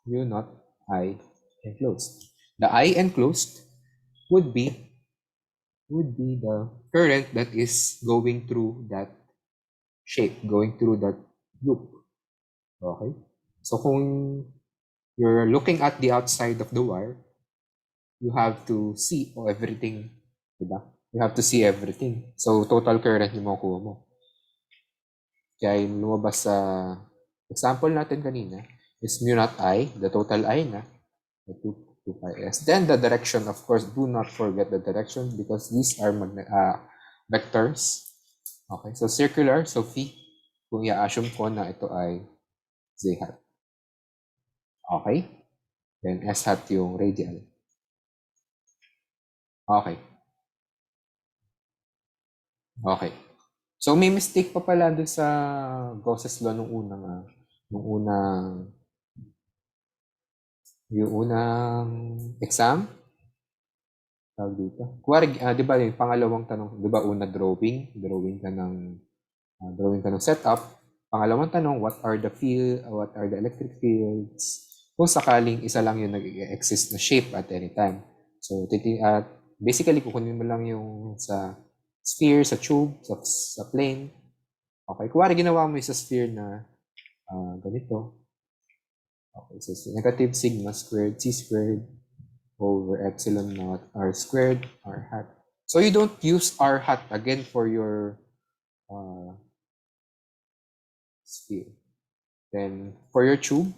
U not I enclosed. The I enclosed would be the current that is going through that shape, going through that loop. Okay? So kung you're looking at the outside of the wire, you have to see everything, diba? You have to see everything. So total current yung makukuha mo. Kaya yung lumabas sa example natin kanina is mu naught I, the total I na, the 2 pi s. Then the direction, of course, do not forget the direction because these are vectors. Okay, so circular, so phi, kung i-assume ko na ito ay z hat. Okay? Then s hat yung radial. Okay. Okay. So may mistake pa pala doon sa Gauss's law yung unang exam. Tawag dito. Kuwari, di ba yung pangalawang tanong, di ba una drawing ka ng setup. Pangalawang tanong, what are the electric fields? Kung sakaling isa lang yung nag-exist na shape at any time. So, basically, kukunin mo lang yung sa sphere, sa tube, sa plane. Okay, kuwari ginawa mo yung sa sphere na ganito. Okay, so negative sigma squared c squared over epsilon naught r squared r hat. So you don't use r hat again for your sphere. Then for your tube,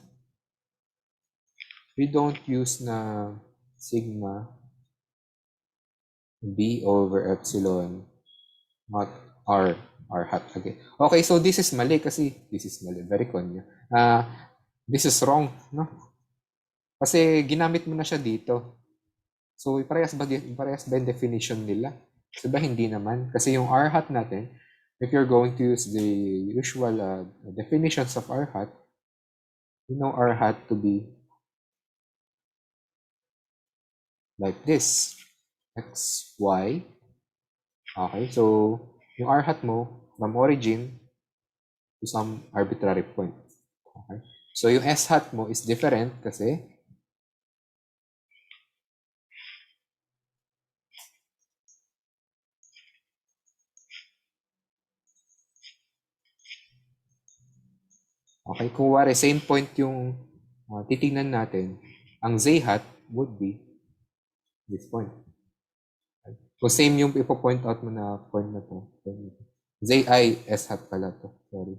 we don't use na sigma b over epsilon not r hat again. Okay, so this is mali kasi this is mali. Very conyo. This is wrong, no? Kasi ginamit mo na siya dito. So parehas ba yung definition nila? So ba hindi naman? Kasi yung r hat natin, if you're going to use the usual definitions of r hat, you know r hat to be like this. X, Y. Okay, so yung r hat mo from origin to some arbitrary point. Okay? So yung s hat mo is different kasi okay, kung wari same point yung titingnan natin, ang z hat would be this point. Okay? So same yung ipo-point out mo na point na to. Z I S hat pala to. Sorry.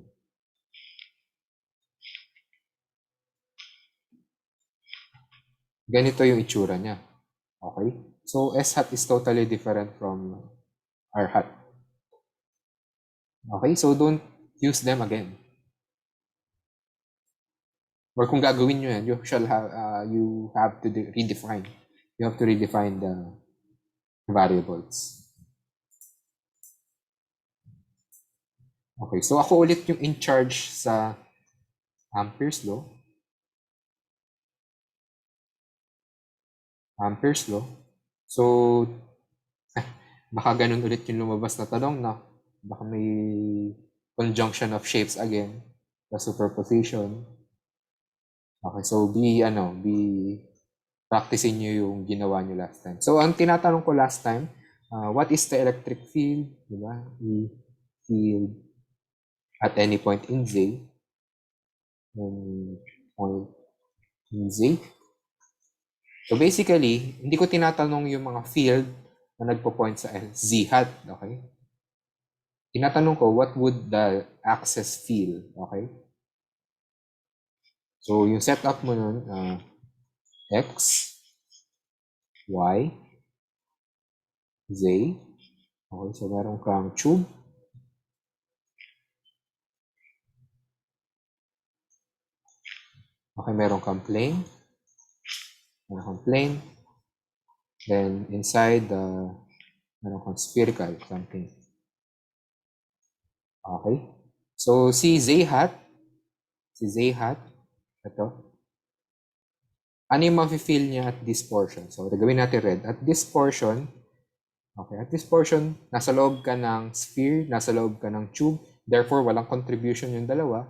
Ganito yung itsura niya. Okay? So S hat is totally different from R hat. Okay? So don't use them again. Or kung gagawin nyo yan, you have to redefine. You have to redefine the variables. Okay, so ako ulit yung in charge sa Ampere's law. Ampere's law. So, baka ganun ulit yung lumabas na tanong na baka may conjunction of shapes again, the superposition. Okay, so practicing nyo yung ginawa nyo last time. So, ang tinatanong ko last time, what is the electric field? Diba? Field at any point in Z. Point in Z. So, basically, hindi ko tinatanong yung mga field na nagpo-point sa Z hat. Okay? Tinatanong ko, what would the axis feel? Okay? So, yung setup mo nun, X, Y, Z. Okay, so meron kang tube. Okay, meron kang plane. Meron kang plane. Then, inside the Meron kang spherical, something. Okay? So, si Z hat, ito, ano yung ma-feel niya at this portion? So, gagawin natin red. At this portion, okay, at this portion, nasa loob ka ng sphere, nasa loob ka ng tube, therefore, walang contribution yung dalawa.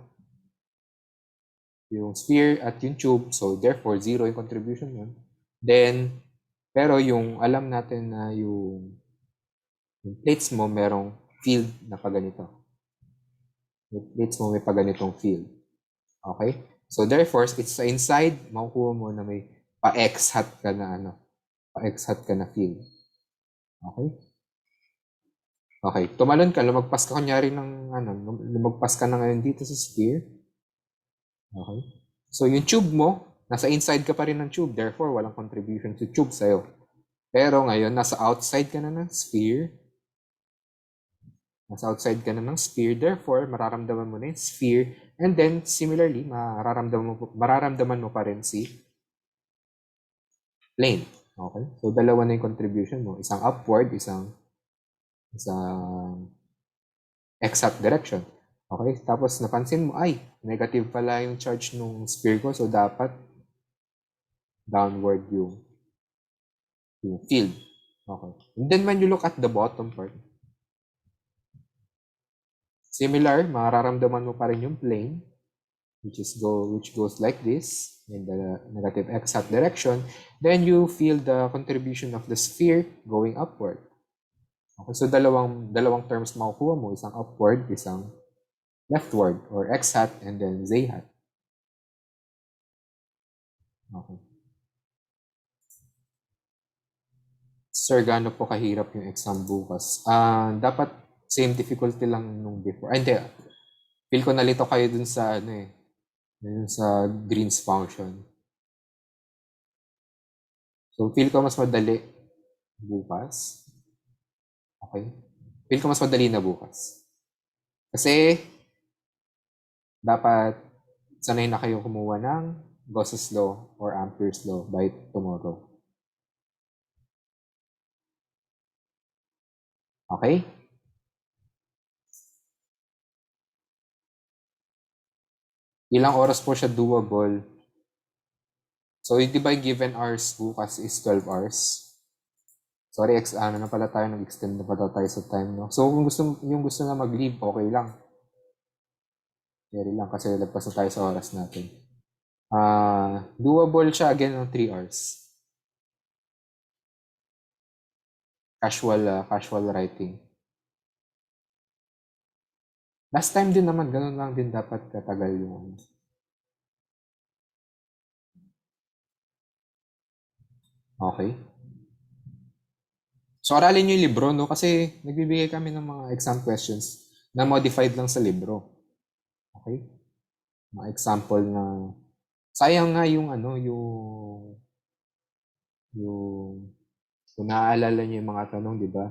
Yung sphere at yung tube, so therefore, zero yung contribution yun. Then, pero yung alam natin na yung plates mo merong field na paganito. Yung plates mo may paganitong field. Okay? So therefore, it's sa inside, makukuha mo na may pa-x hat ka na pa-x hat ka na field. Okay? Okay, tumalon ka, lumagpas ka kunyari ng lumagpas ka na ngayon dito sa sphere. Okay? So yung tube mo, nasa inside ka pa rin ng tube, therefore walang contribution to tube sa'yo. Pero ngayon, nasa outside ka na ng sphere. Nasa outside ka na ng sphere, therefore mararamdaman mo na yung sphere. And then, similarly, mararamdaman mo pa rin si plane. Okay? So, dalawa na yung contribution mo. Isang upward, isang x-hat direction. Okay? Tapos, napansin mo, ay, negative pala yung charge ng sphere ko. So, dapat downward yung field. Okay. And then, when you look at the bottom part, similar, mararamdaman mo pa rin yung plane, which goes like this in the negative x-hat direction. Then you feel the contribution of the sphere going upward. Okay, so dalawang terms makukuha mo, isang upward, isang leftward, or x-hat and then z-hat. Okay. Sir, gaano po kahirap yung exam bukas? Dapat same difficulty lang nung before. Hindi. Feel ko nalito kayo dun sa yun sa Green's function. So, feel ko mas madali bukas. Okay? Feel ko mas madali na bukas. Kasi, dapat sanay na kayo kumuha ng Gauss's law or Ampere's law by tomorrow. Okay? Ilang oras po siya doable? So, di ba given hours bukas is 12 hours? Sorry, na pala tayo, nag-extend na pala tayo sa time, no? So, kung gusto na mag-leave, okay lang. Carry lang kasi lagpas na tayo sa oras natin. Doable siya again ng 3 hours. Casual writing. Last time din naman, ganun lang din dapat katagal yung Okay. So, aralin nyo yung libro, no? Kasi nagbibigay kami ng mga exam questions na modified lang sa libro. Okay? Mga example na sayang nga yung kung naaalala nyo yung mga tanong, di ba?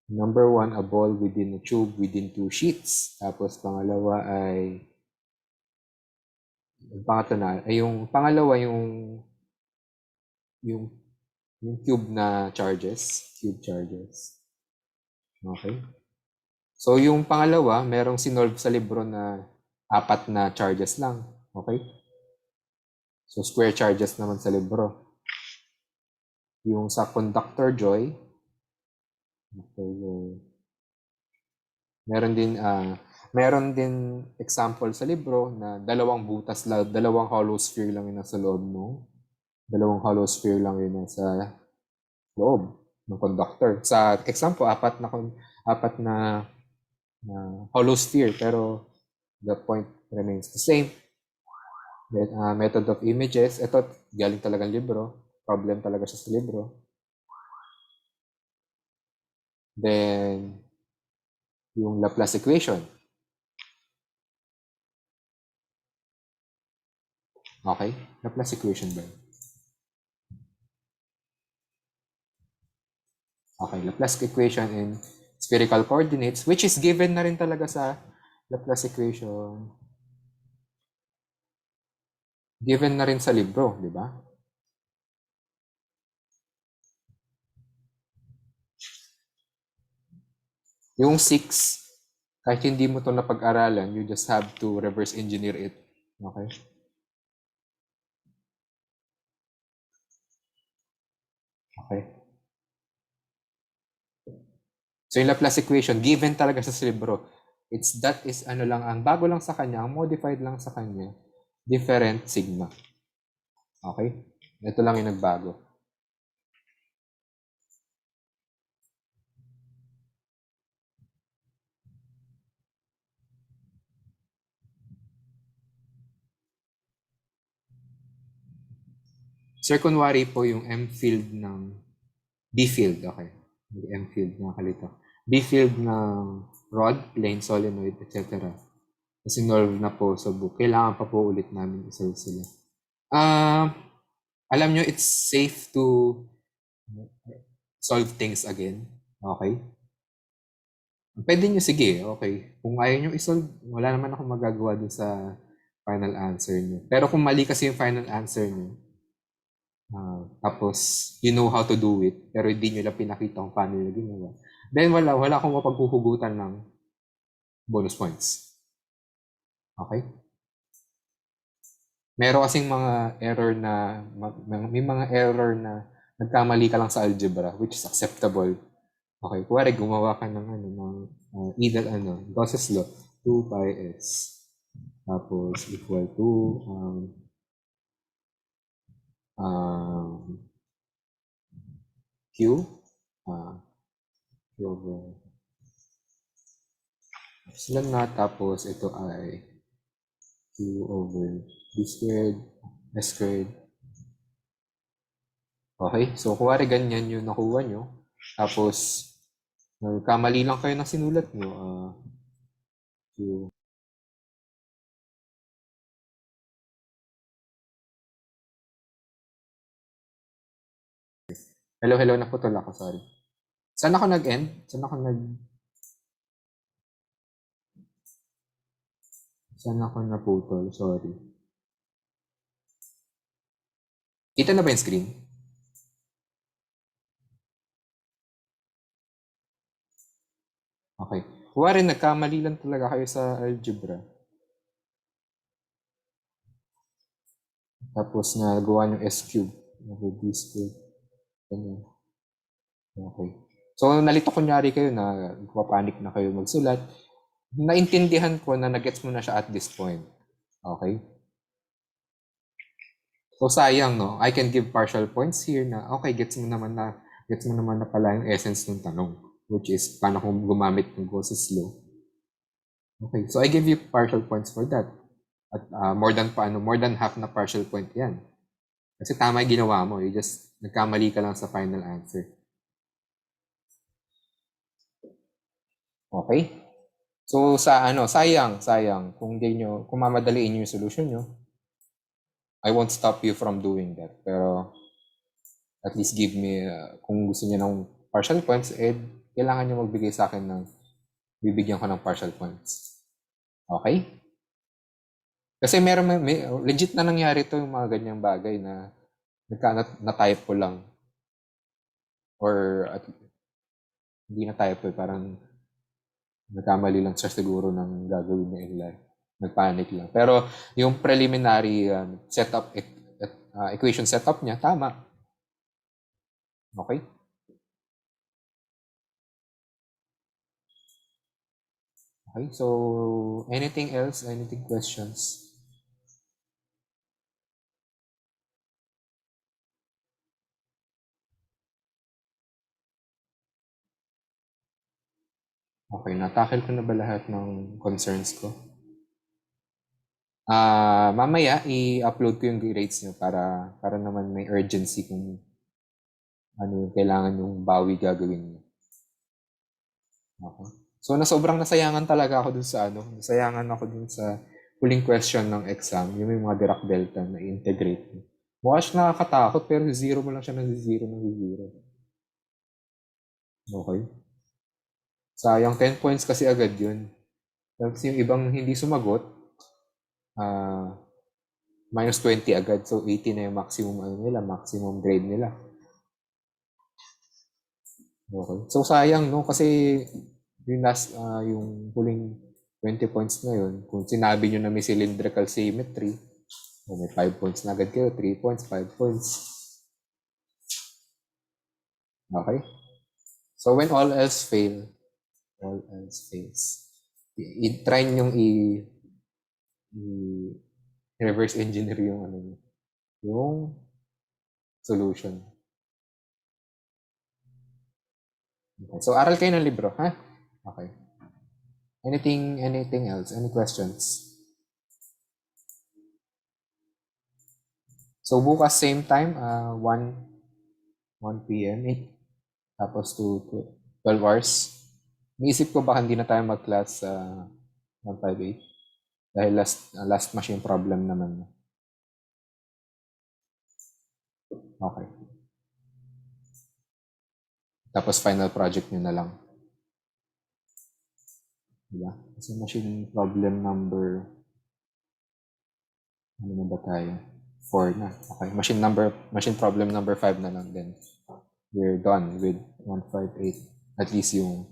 Number 1, a ball within a tube within 2 sheets. Tapos pangalawa ay yung pangalawa yung cube na charges, cube charges. Okay? So yung pangalawa, merong sinolve sa libro na 4 na charges lang. Okay? So square charges naman sa libro. Yung sa conductor joy, meron din example sa libro na dalawang hollow sphere lang yun nasa loob mo. Dalawang hollow sphere lang yun nasa loob ng conductor. Sa example, 4 na hollow sphere, pero the point remains the same. Method of images, ito galing talagang libro. Problem talaga siya sa libro. Then, yung Laplace equation. Okay? Laplace equation ba? Okay, Laplace equation in spherical coordinates, which is given na rin talaga sa Laplace equation. Given na rin sa libro, di ba? Yung 6, kahit hindi mo to napag-aralan, you just have to reverse engineer it. Okay? Okay. So yung Laplace equation, given talaga sa libro, that is ano lang, ang bago lang sa kanya, ang modified lang sa kanya, different sigma. Okay? Ito lang yung nagbago. Sir, kunwari po yung M field ng B field, okay. M field, nakakalito. B field ng rod, plane, solenoid, etc. Sinolve na po sa book. Kailangan pa po ulit namin isolve sila. Alam nyo, it's safe to solve things again. Okay? Pwede nyo, sige, okay. Kung ayaw nyo isolve, wala naman akong magagawa dun sa final answer nyo. Pero kung mali kasi yung final answer nyo, tapos you know how to do it, pero hindi nyo lang pinakita kung paano nyo ginawa, then wala akong mapaghuhugutan ng bonus points. Okay? Meron kasing mga error na, may mga error na nagkamali ka lang sa algebra, which is acceptable. Okay, kuwari gumawa ka ng either Gauss's law, 2 pi s, tapos equal to q, q over epsilon na, tapos ito ay q over b squared, s squared. Okay, so kuwari ganyan yung nakuha nyo, tapos nagkamali lang kayo ng sinulat nyo, q. Hello, naputol ako, sorry. Saan ako nag-end? Saan ako naputol? Sorry. Kita na ba yung screen? Okay. Kuwari, nagkamali lang talaga kayo sa algebra. Tapos nagawa yung s cube. B squared. Ganyan. Okay. So, nalito kunyari kayo na papanik na kayo magsulat. Naintindihan ko na nagets mo na siya at this point. Okay? So, sayang, no? I can give partial points here na, okay, gets mo naman na pala yung essence ng tanong, which is, paano kung gumamit ng Gauss's law. Okay, so I give you partial points for that. At more than half na partial point yan. Kasi tama yung ginawa mo. You just, nagkamali ka lang sa final answer. Okay? So, sayang. Kung mamadaliin nyo yung solution nyo, I won't stop you from doing that. Pero, at least give me, kung gusto niya ng partial points, kailangan nyo magbigay sa akin ng, bibigyan ko ng partial points. Okay? Kasi may legit na nangyari to yung mga ganyang bagay na na-type ko lang. Or, hindi na-type ko, parang nagkamali lang siya siguro ng gagawin niya in life. Nagpanic lang. Pero yung preliminary setup, equation setup niya, tama. Okay? Okay, so anything else? Anything questions? Okay, natakil ko na ba lahat ng concerns ko? Mamaya i-upload ko yung grades nyo para naman may urgency kung ano yung kailangan yung bawi gagawin nyo. Okay. So sobrang nasayangan talaga ako dun sa nasayangan ako dun sa huling question ng exam, yung may mga Dirac Delta na integrate. Mukha siya nakakatakot pero zero mo lang siya ng zero. Okay. Sayang 10 points kasi agad yun. Tapos yung ibang hindi sumagot, minus 20 agad. So 80 na yung maximum grade nila. Okay. So sayang, no? Kasi yung yung huling 20 points na yun, kung sinabi nyo na may cylindrical symmetry, may 5 points na agad kayo, 3 points, 5 points. Okay? So when all else fails, try nyo reverse engineer yung yung solution. Okay. So aral kayo ng libro, ha? Okay. Anything else? Any questions? So bukas same time, 1 p.m. Tapos to 12 hours. Niisip ko baka hindi na tayo mag-class sa 158 dahil last machine problem naman. Okay. Tapos final project nyo na lang. Diba? Kasi machine problem number ano na ba tayo? 4 na. Okay. Machine problem number 5 na lang then we're done with 158. At least yung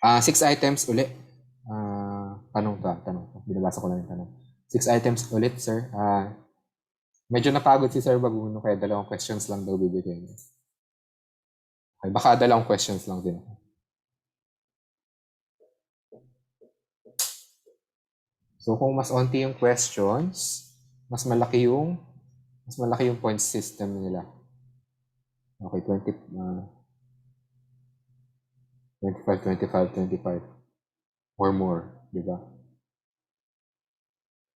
6 items uli. Tanong ka. Binabasa ko lang yung tanong. 6 items ulit, sir. Medyo napagod si Sir Baguno kaya 2 questions lang daw bibigay niya. Okay, baka 2 questions lang din. So kung mas onti yung questions, mas malaki yung point system nila. Okay, 25 or more, di ba?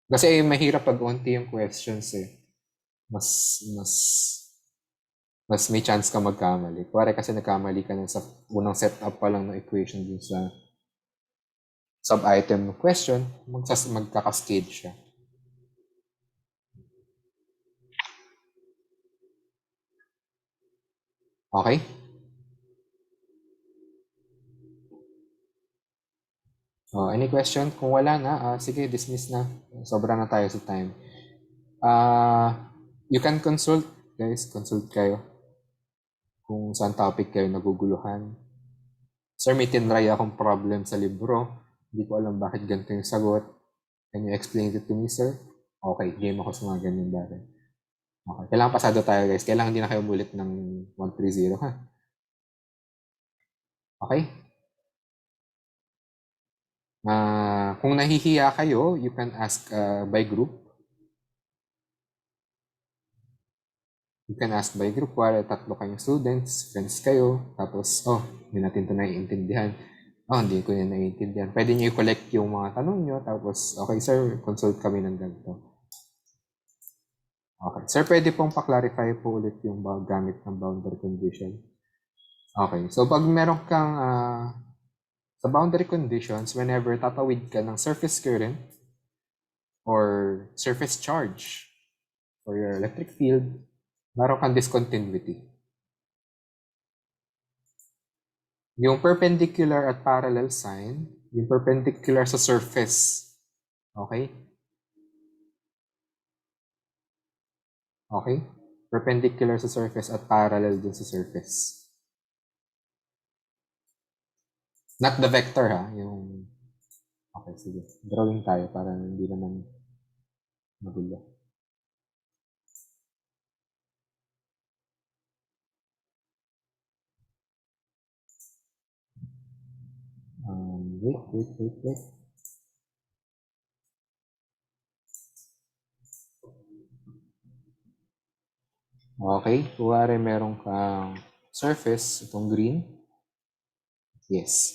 Kasi mahirap pag onti yung questions eh. Mas may chance ka magkamali. Kuwari kasi nagkamali ka sa unang setup pa lang ng equation dun sa sub-item ng question, magkakascade siya. Okay? Any question? Kung wala na, sige, dismiss na. Sobra na tayo sa time. You can consult, guys. Consult kayo. Kung saan topic kayo naguguluhan. Sir, may tinry akong problem sa libro. Hindi ko alam bakit ganito yung sagot. Can you explain it to me, sir? Okay, game ako sa mga ganyan bagay. Okay, kailangan pasado tayo, guys. Kailangan hindi na kayo umulit ng 130, ha? Okay? Kung nahihiya kayo, you can ask by group. You can ask by group. Kuwari, 3 kayong students, friends kayo. Tapos, hindi natin ito naiintindihan. Hindi ko yan naiintindihan. Pwede nyo i-collect yung mga tanong nyo. Tapos, okay sir, consult kami ng ganito. Okay. Sir, pwede pong pa-clarify po ulit yung gamit ng boundary condition. Okay. So, pag meron kang sa boundary conditions, whenever tatawid ka ng surface current or surface charge for your electric field, meron kang discontinuity. Yung perpendicular at parallel sign, yung perpendicular sa surface. Okay? Okay? Perpendicular sa surface at parallel din sa surface. Not the vector ha, yung... Okay, sige. Drawing tayo para hindi naman magulo. Wait. Okay, kuwari meron kang surface, itong green. Yes.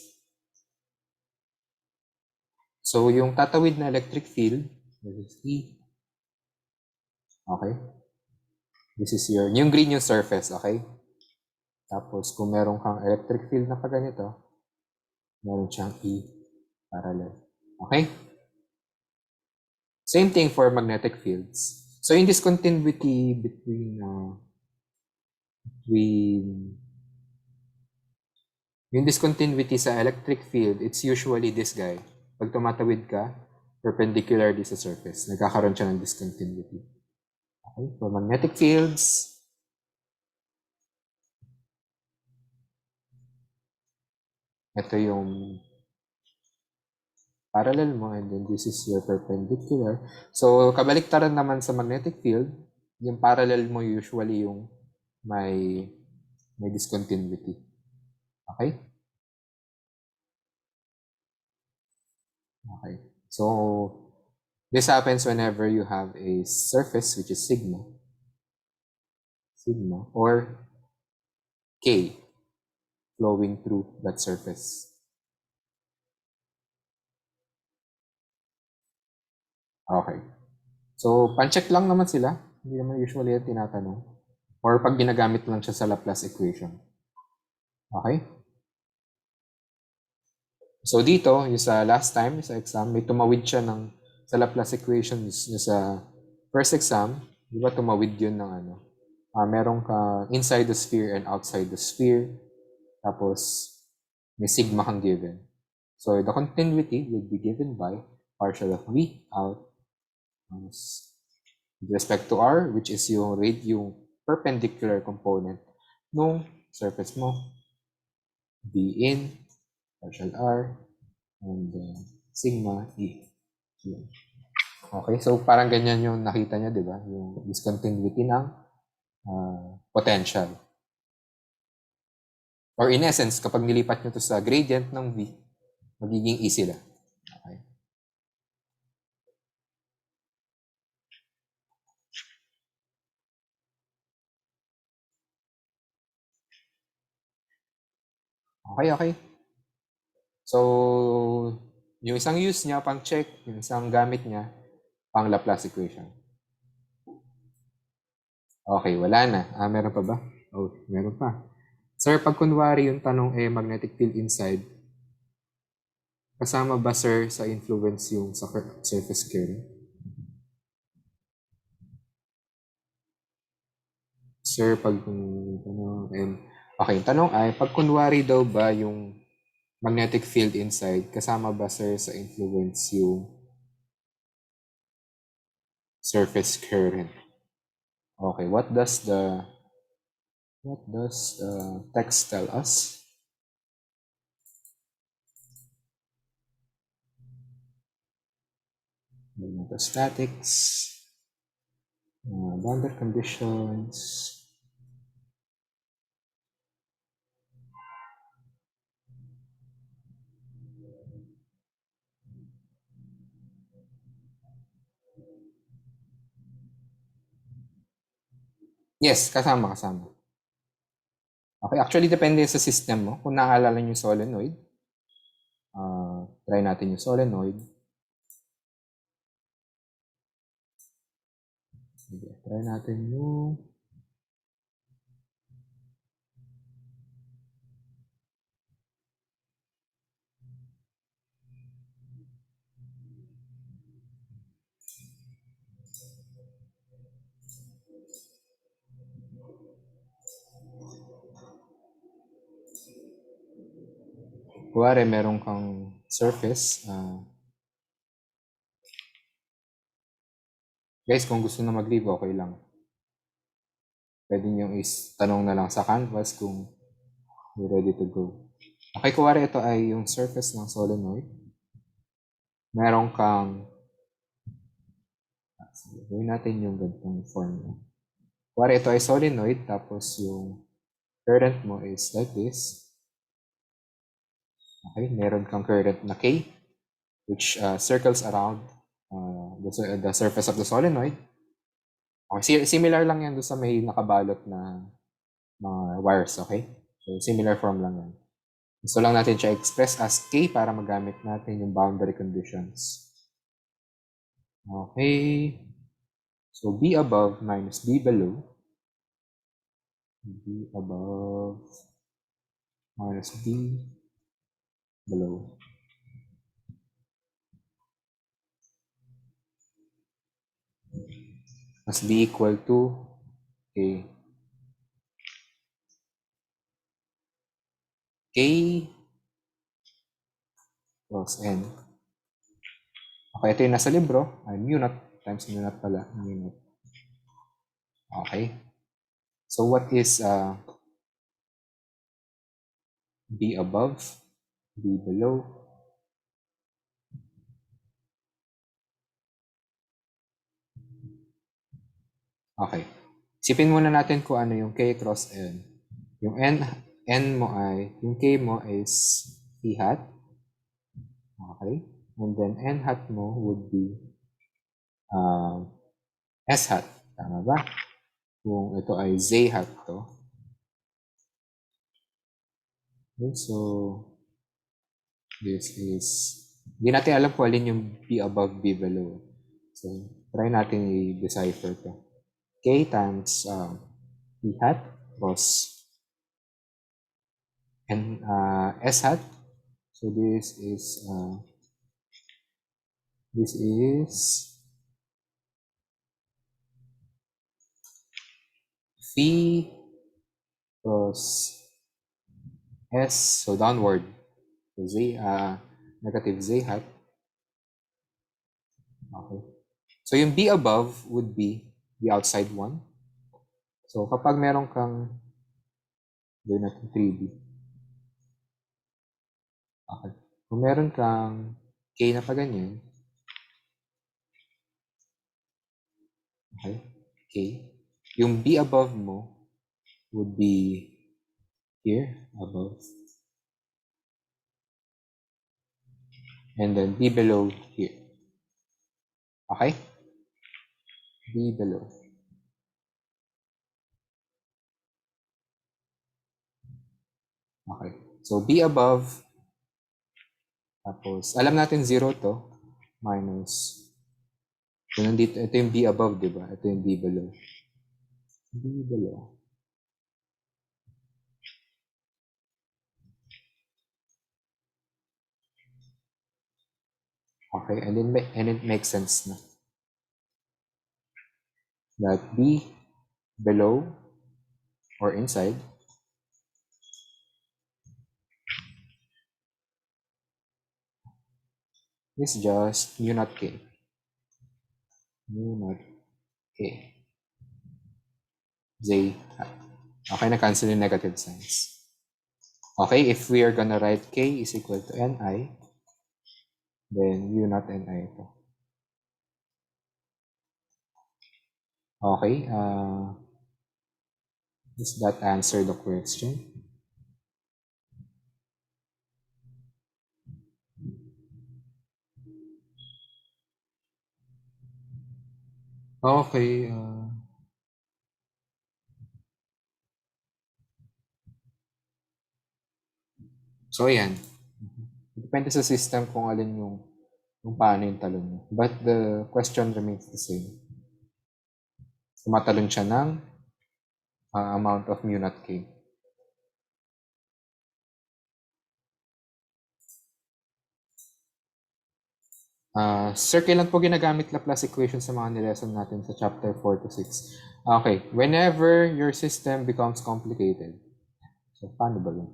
So, yung tatawid na electric field, this is E. Okay? This is yung green yung surface, okay? Tapos, kung meron kang electric field na ganito, meron siyang E parallel. Okay? Same thing for magnetic fields. So, in discontinuity between yung discontinuity sa electric field, it's usually this guy. Pag tumatawid ka, perpendicular sa surface, nagkakaroon siya ng discontinuity. Okay, for magnetic fields, ito yung parallel mo, and then this is your perpendicular. So, kabaliktaran naman sa magnetic field, yung parallel mo usually yung may discontinuity. Okay? Okay. So, this happens whenever you have a surface, which is sigma, or K flowing through that surface. Okay. So, pan-check lang naman sila. Hindi naman usually yan tinatanong. Or pag ginagamit lang siya sa Laplace equation. Okay? So, dito, yung sa last time, sa exam, may tumawid siya sa Laplace equation yung sa first exam. Di ba tumawid yun ng ano? Meron ka inside the sphere and outside the sphere. Tapos, may sigma kang given. So, the continuity will be given by partial of V out with respect to R, which is yung perpendicular component nung surface mo. V in, partial R, and sigma E. Okay, so parang ganyan yung nakita niya, di ba? Yung discontinuity ng potential. Or in essence, kapag nilipat nyo to sa gradient ng V, magiging E sila. Okay. Okay. So, yung isang use niya pang check, yung isang gamit niya pang Laplace equation. Okay, wala na. Meron pa ba? Oh, meron pa. Sir, pag kunwari yung tanong magnetic field inside, kasama ba, sir, sa influence yung sa surface current? Sir, pag okay, tanong ay, pag kunwari daw ba yung magnetic field inside, kasama ba, sir, sa influence yung surface current? Okay, what does the text tell us? Magnetostatics, boundary conditions. Yes, kasama. Okay, actually depende sa system mo. Kung naalala niyo yung solenoid, try natin yung solenoid. Sige, try natin yung kuwari meron kang surface. Guys, kung gusto na mag-leave, okay lang. Pwede nyo tanong na lang sa canvas kung you're ready to go. Okay, kuwari ito ay yung surface ng solenoid. Meron kang gawin natin yung ganitong form. Kuwari ito ay solenoid, tapos yung current mo is like this. Okay, meron kang current na K, which circles around the surface of the solenoid. Okay, similar lang yan doon sa may nakabalot na mga wires, okay? So, similar form lang yan. Gusto lang natin siya express as K para magamit natin yung boundary conditions. Okay. So, B above minus B below. B above minus B below. Must be equal to K. K plus N. Okay, ito yung nasa libro. Mu naught times mu naught pala. Mu naught. Okay. So, what is B above? B below. Okay. Isipin muna natin kung ano yung K cross N. Yung N mo ay, yung K mo is P hat. Okay. And then N hat mo would be S hat. Tama ba? Kung ito ay Z hat to. Okay, so this is, hindi natin alam kung alin yung B above, B below. So, try natin i-decipher to. K times P hat plus S hat. So this is V plus S, so downward. So Z, negative Z hat. Okay. So yung B above would be the outside one. So kapag meron kang, gawin natin 3B. Okay. Kung meron kang K na pa ganyan, okay, K, yung B above mo would be here, above. And then B below here. Okay? B below. Okay. So B above, tapos alam natin 0 to, minus, so nandito, ito yung B above, di ba? Ito yung B below. B below. Okay, and it makes sense na. That B below or inside is just mu naught K. Mu naught K. Z. Okay, na-cancel yung negative signs. Okay, if we are gonna write K is equal to Ni, then mu naught Ni ito. Okay, does that answer the question? Okay, so yan. Depende sa system kung alin yung paano yung talon mo. But the question remains the same. Tumatalon siya ng amount of mu naught K. Circle lang po ginagamit Laplace equation sa mga nilesson natin sa chapter 4 to 6. Okay, whenever your system becomes complicated. So, paano ba yun?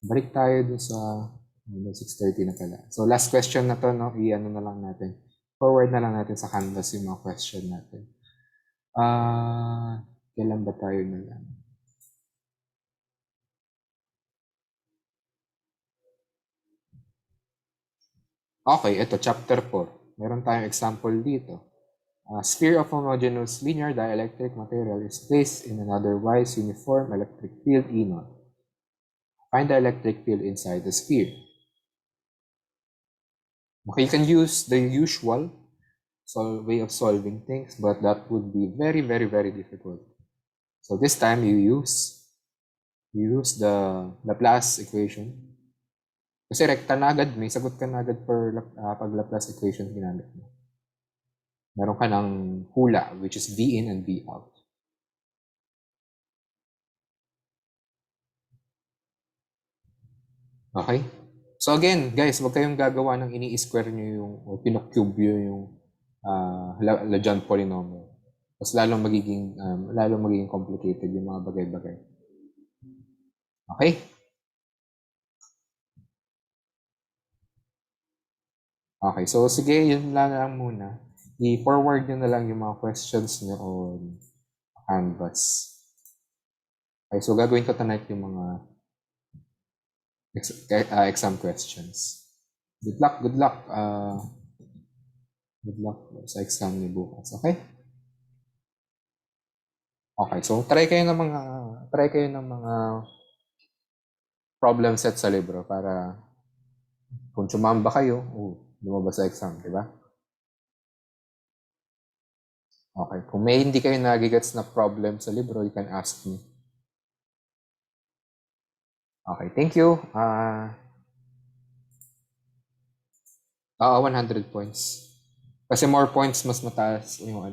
Balik tayo dun sa 6:30 na pala. So, last question na to, no? I-ano na lang natin. Forward na lang natin sa Canvas yung mga question natin. Kailan ba tayo na lang? Okay, ito, chapter 4. Meron tayong example dito. A sphere of homogeneous linear dielectric material is placed in an otherwise uniform electric field E0. Find the electric field inside the sphere. Okay, you can use the usual way of solving things, but that would be very, very, very difficult. So this time you use the Laplace equation. Kasi rekta na agad, may sagot ka na agad pag Laplace equation ginamit mo. Meron ka ng hula, which is V in and V out. Okay? So again, guys, wag kayong gagawa ng ini-square nyo yung, o pinocube nyo yung Legendre polynomial. Mas lalong magiging complicated yung mga bagay-bagay. Okay? Okay, so sige, yun lang muna. I-forward nyo na lang yung mga questions nyo on Canvas. Okay, so gagawin ko tonight yung mga exam questions. Good luck, good luck. Good luck sa exam ni bukas. Okay? Okay, so try kayo ng mga problem set sa libro para kung sumamba kayo, lumabas sa exam, di ba? Okay, kung may hindi kayo nagigets na problem sa libro, you can ask me. Okay, thank you. 100 points. Kasi more points, mas mataas yung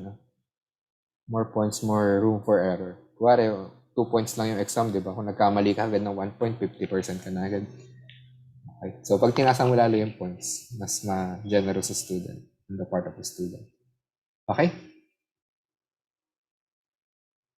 more points, more room for error. Kuwari, 2 points lang yung exam, di ba? Kung nagkamali ka agad ng 1 point, 50% ka na agad. Okay. So, pag tinasang mo lalo yung points, mas ma-generous sa student on the part of the student. Okay?